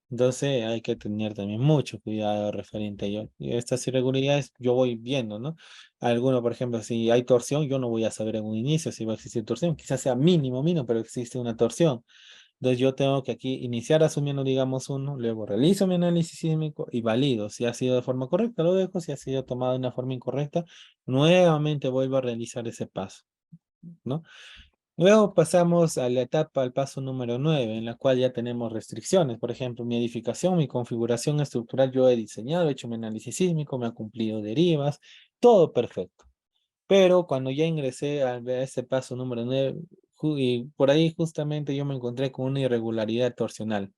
Entonces hay que tener también mucho cuidado referente a ello. Y estas irregularidades yo voy viendo, ¿no? Alguno, por ejemplo, si hay torsión, yo no voy a saber en un inicio si va a existir torsión. Quizás sea mínimo, mínimo, pero existe una torsión. Entonces yo tengo que aquí iniciar asumiendo, digamos, uno, luego realizo mi análisis sísmico y valido. Si ha sido de forma correcta, lo dejo. Si ha sido tomado de una forma incorrecta, nuevamente vuelvo a realizar ese paso, ¿no? Luego pasamos a la etapa, al paso número 9, en la cual ya tenemos restricciones. Por ejemplo, mi edificación, mi configuración estructural, yo he diseñado, he hecho mi análisis sísmico, me ha cumplido derivas, todo perfecto. Pero cuando ya ingresé a ese paso número 9, y por ahí justamente yo me encontré con una irregularidad torsional.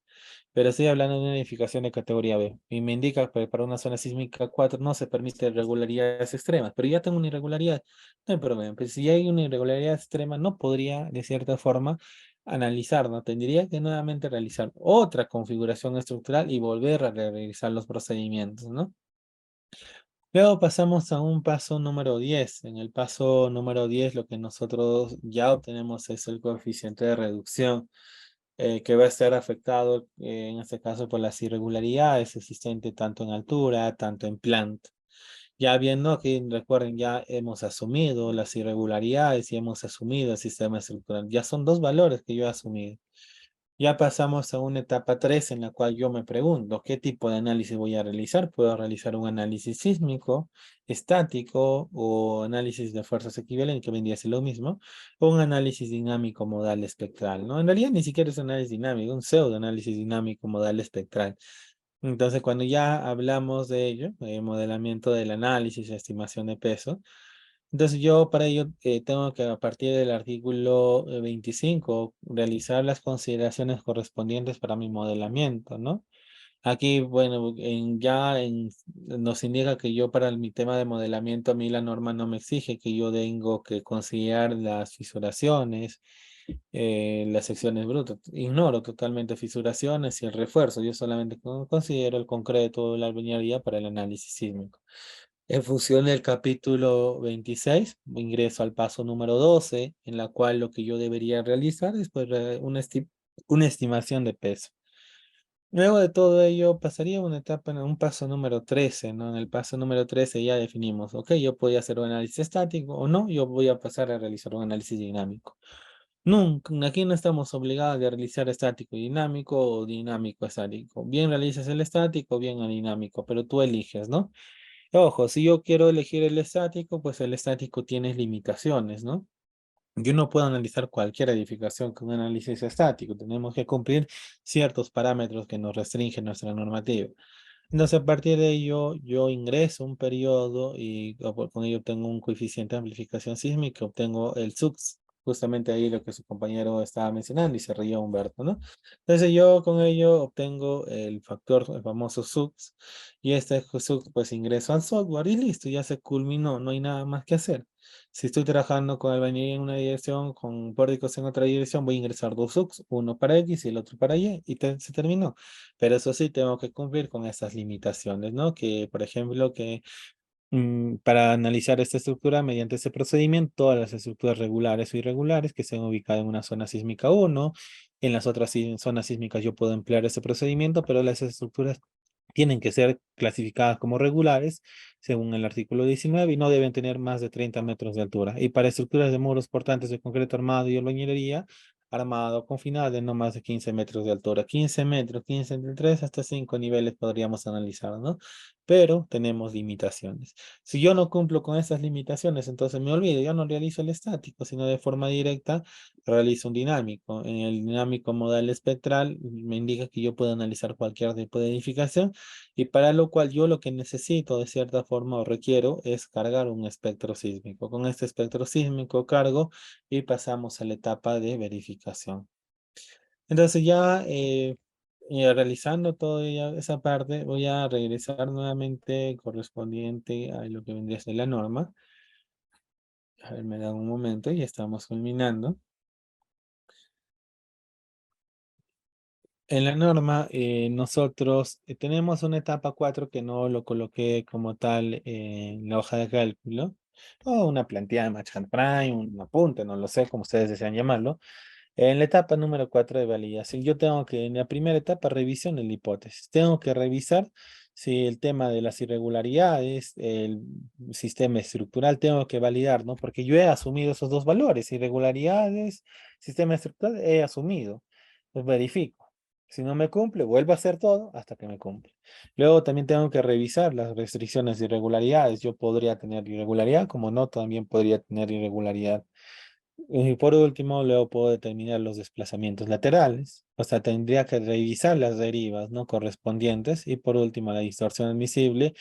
Pero estoy hablando de una edificación de categoría B. Y me indica que para una zona sísmica 4 no se permite irregularidades extremas. Pero ya tengo una irregularidad. No hay problema. Pero si hay una irregularidad extrema, no podría, de cierta forma, analizar, ¿no? Tendría que nuevamente realizar otra configuración estructural y volver a realizar los procedimientos, ¿no? Luego pasamos a un paso número 10. En el paso número 10 lo que nosotros ya obtenemos es el coeficiente de reducción que va a estar afectado en este caso por las irregularidades existentes tanto en altura, tanto en planta. Ya viendo que recuerden, ya hemos asumido las irregularidades y hemos asumido el sistema estructural. Ya son dos valores que yo he asumido. Ya pasamos a una etapa 3 en la cual yo me pregunto, ¿qué tipo de análisis voy a realizar? ¿Puedo realizar un análisis sísmico, estático o análisis de fuerzas equivalentes, que vendría a ser lo mismo, o un análisis dinámico modal espectral, ¿no? En realidad ni siquiera es un análisis dinámico, un pseudo análisis dinámico modal espectral. Entonces, cuando ya hablamos de ello, modelamiento del análisis, estimación de peso, entonces yo para ello tengo que a partir del artículo 25 realizar las consideraciones correspondientes para mi modelamiento, ¿no? Aquí, bueno, nos indica que yo para mi tema de modelamiento, a mí la norma no me exige que yo tengo que considerar las fisuraciones, las secciones brutas. Ignoro totalmente fisuraciones y el refuerzo. Yo solamente considero el concreto, la albañilería para el análisis sísmico. En función del capítulo 26, ingreso al paso número 12, en la cual lo que yo debería realizar es pues, una estimación de peso. Luego de todo ello, pasaría a una etapa en un paso número 13, ¿no? En el paso número 13 ya definimos, ok, yo podía hacer un análisis estático o no, yo voy a pasar a realizar un análisis dinámico. Nunca, aquí no estamos obligados a realizar estático y dinámico o dinámico estático. Bien realizas el estático, bien el dinámico, pero tú eliges, ¿no? Ojo, si yo quiero elegir el estático, pues el estático tiene limitaciones, ¿no? Yo no puedo analizar cualquier edificación con un análisis estático. Tenemos que cumplir ciertos parámetros que nos restringen nuestra normativa. Entonces, a partir de ello, yo ingreso un periodo y con ello obtengo un coeficiente de amplificación sísmica, obtengo el SUX, justamente ahí lo que su compañero estaba mencionando y se ríe Humberto, ¿no? Entonces, yo con ello obtengo el factor, el famoso SUX, y este SUX, pues ingreso al software y listo, ya se culminó, no hay nada más que hacer. Si estoy trabajando con albañilería en una dirección, con pórticos en otra dirección, voy a ingresar dos SUX, uno para X y el otro para Y, y se terminó. Pero eso sí, tengo que cumplir con estas limitaciones, ¿no? Que, por ejemplo, que para analizar esta estructura mediante este procedimiento, todas las estructuras regulares o irregulares que estén ubicadas en una zona sísmica 1, en las otras zonas sísmicas yo puedo emplear este procedimiento, pero las estructuras tienen que ser clasificadas como regulares según el artículo 19 y no deben tener más de 30 metros de altura. Y para estructuras de muros portantes de concreto armado y albañilería, armado con final de no más de 15 metros de altura. 15 metros, 15 entre 3 hasta 5 niveles podríamos analizar, ¿no? Pero tenemos limitaciones. Si yo no cumplo con esas limitaciones, entonces me olvido, ya no realizo el estático, sino de forma directa realizo un dinámico. En el dinámico modal espectral me indica que yo puedo analizar cualquier tipo de edificación y para lo cual yo lo que necesito de cierta forma o requiero es cargar un espectro sísmico. Con este espectro sísmico cargo y pasamos a la etapa de verificación. Entonces ya realizando toda esa parte, voy a regresar nuevamente correspondiente a lo que vendría a ser la norma. A ver, me da un momento y estamos culminando. En la norma, nosotros tenemos una etapa 4 que no lo coloqué como tal en la hoja de cálculo, o una planteada de Marchand Prime, un apunte, no lo sé, como ustedes desean llamarlo. En la etapa número 4 de validación, yo tengo que, en la primera etapa, revisión de la hipótesis. Tengo que revisar si el tema de las irregularidades, el sistema estructural, tengo que validar, ¿no? Porque yo he asumido esos dos valores, irregularidades, sistema estructural, he asumido. Pues verifico. Si no me cumple, vuelvo a hacer todo hasta que me cumple. Luego también tengo que revisar las restricciones de irregularidades. Yo podría tener irregularidad, como no, también podría tener irregularidad. Y por último, luego puedo determinar los desplazamientos laterales. O sea, tendría que revisar las derivas no correspondientes. Y por último, la distorsión admisible.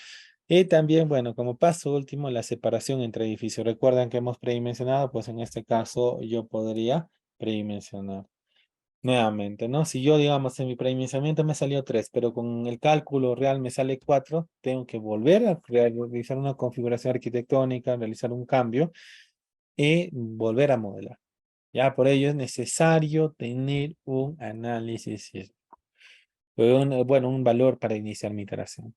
Y también, bueno, como paso último, la separación entre edificios. Recuerdan que hemos predimensionado, pues en este caso yo podría predimensionar. Nuevamente, ¿no? Si yo, digamos, en mi predimensionamiento me salió 3, pero con el cálculo real me sale 4, tengo que volver a realizar una configuración arquitectónica, realizar un cambio y volver a modelar. Ya, por ello es necesario tener un análisis sísmico. Bueno, un valor para iniciar mi iteración.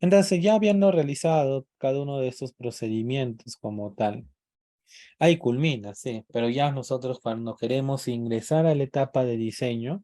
Entonces, ya habiendo realizado cada uno de estos procedimientos como tal, ahí culmina, sí, pero ya nosotros cuando queremos ingresar a la etapa de diseño,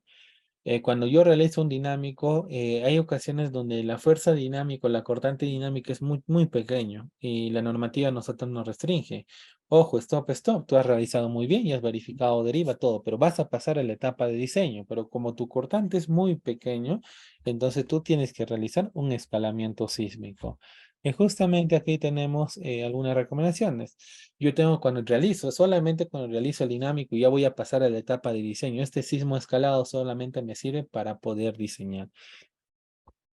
cuando yo realizo un dinámico, hay ocasiones donde la fuerza dinámica, la cortante dinámica es muy, muy pequeño y la normativa a nosotros nos restringe. Ojo, stop, stop, tú has realizado muy bien y has verificado deriva todo, pero vas a pasar a la etapa de diseño, pero como tu cortante es muy pequeño, entonces tú tienes que realizar un escalamiento sísmico. Y justamente aquí tenemos algunas recomendaciones. Yo tengo cuando realizo, solamente cuando realizo el dinámico, ya voy a pasar a la etapa de diseño. Este sismo escalado solamente me sirve para poder diseñar.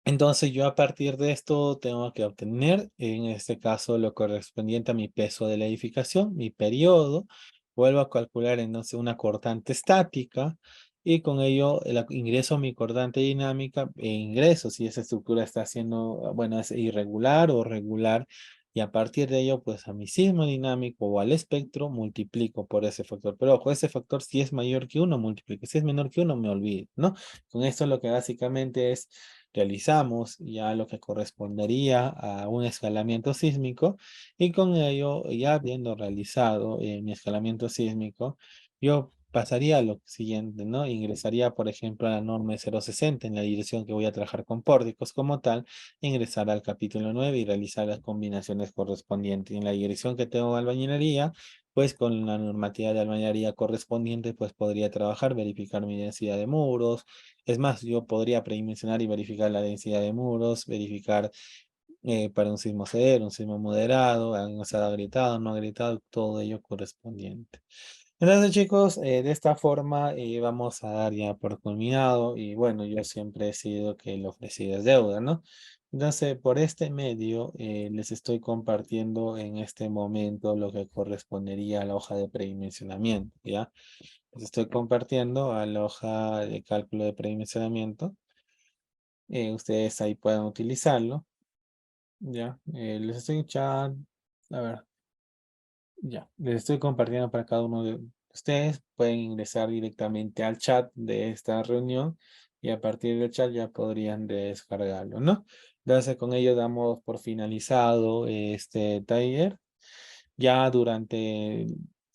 Entonces yo a partir de esto tengo que obtener, en este caso, lo correspondiente a mi peso de la edificación, mi periodo. Vuelvo a calcular entonces una cortante estática y con ello ingreso mi cortante dinámica e ingreso si esa estructura está siendo, bueno, es irregular o regular. Y a partir de ello, pues a mi sismo dinámico o al espectro multiplico por ese factor. Pero ojo, ese factor si es mayor que uno, multiplico. Si es menor que uno, me olvido, ¿no? Con esto lo que básicamente es realizamos ya lo que correspondería a un escalamiento sísmico y con ello, ya habiendo realizado mi escalamiento sísmico, yo pasaría a lo siguiente, ¿no? Ingresaría, por ejemplo, a la norma 060 en la dirección que voy a trabajar con pórticos como tal, ingresar al capítulo 9 y realizar las combinaciones correspondientes. En la dirección que tengo de albañilería, pues con la normativa de albañilería correspondiente, pues podría trabajar, verificar mi densidad de muros. Es más, yo podría predimensionar y verificar la densidad de muros, verificar para un sismo severo, un sismo moderado, han estado agrietado, no agrietado, todo ello correspondiente. Entonces, chicos, de esta forma vamos a dar ya por culminado y bueno, yo siempre he sido que lo ofrecido es deuda, ¿no? Entonces, por este medio les estoy compartiendo en este momento lo que correspondería a la hoja de predimensionamiento, ¿ya? Les estoy compartiendo a la hoja de cálculo de predimensionamiento. Ustedes ahí pueden utilizarlo, ¿ya? Les estoy echando, a ver. Ya, les estoy compartiendo para cada uno de ustedes. Pueden ingresar directamente al chat de esta reunión y a partir del chat ya podrían descargarlo, ¿no? Entonces con ello damos por finalizado este taller. Ya durante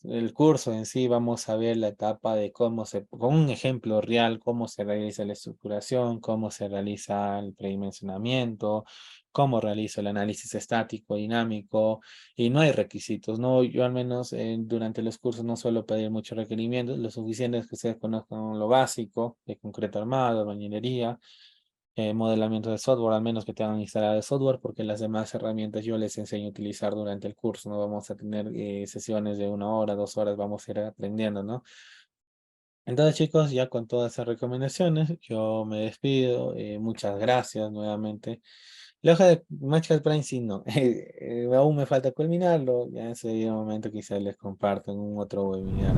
el curso en sí vamos a ver la etapa de cómo se, con un ejemplo real, cómo se realiza la estructuración, cómo se realiza el predimensionamiento, cómo realizo el análisis estático, dinámico, y no hay requisitos, ¿no? Yo al menos durante los cursos no suelo pedir muchos requerimientos, lo suficiente es que ustedes conozcan lo básico de concreto armado, bañilería, modelamiento de software, al menos que tengan instalado el software, porque las demás herramientas yo les enseño a utilizar durante el curso, no vamos a tener sesiones de 1 hora, 2 horas, vamos a ir aprendiendo, ¿no? Entonces, chicos, ya con todas esas recomendaciones, yo me despido. Muchas gracias nuevamente. La hoja de Matchcad Prime sí no, aún me falta culminarlo. Ya en ese momento quizás les comparto en un otro webinar.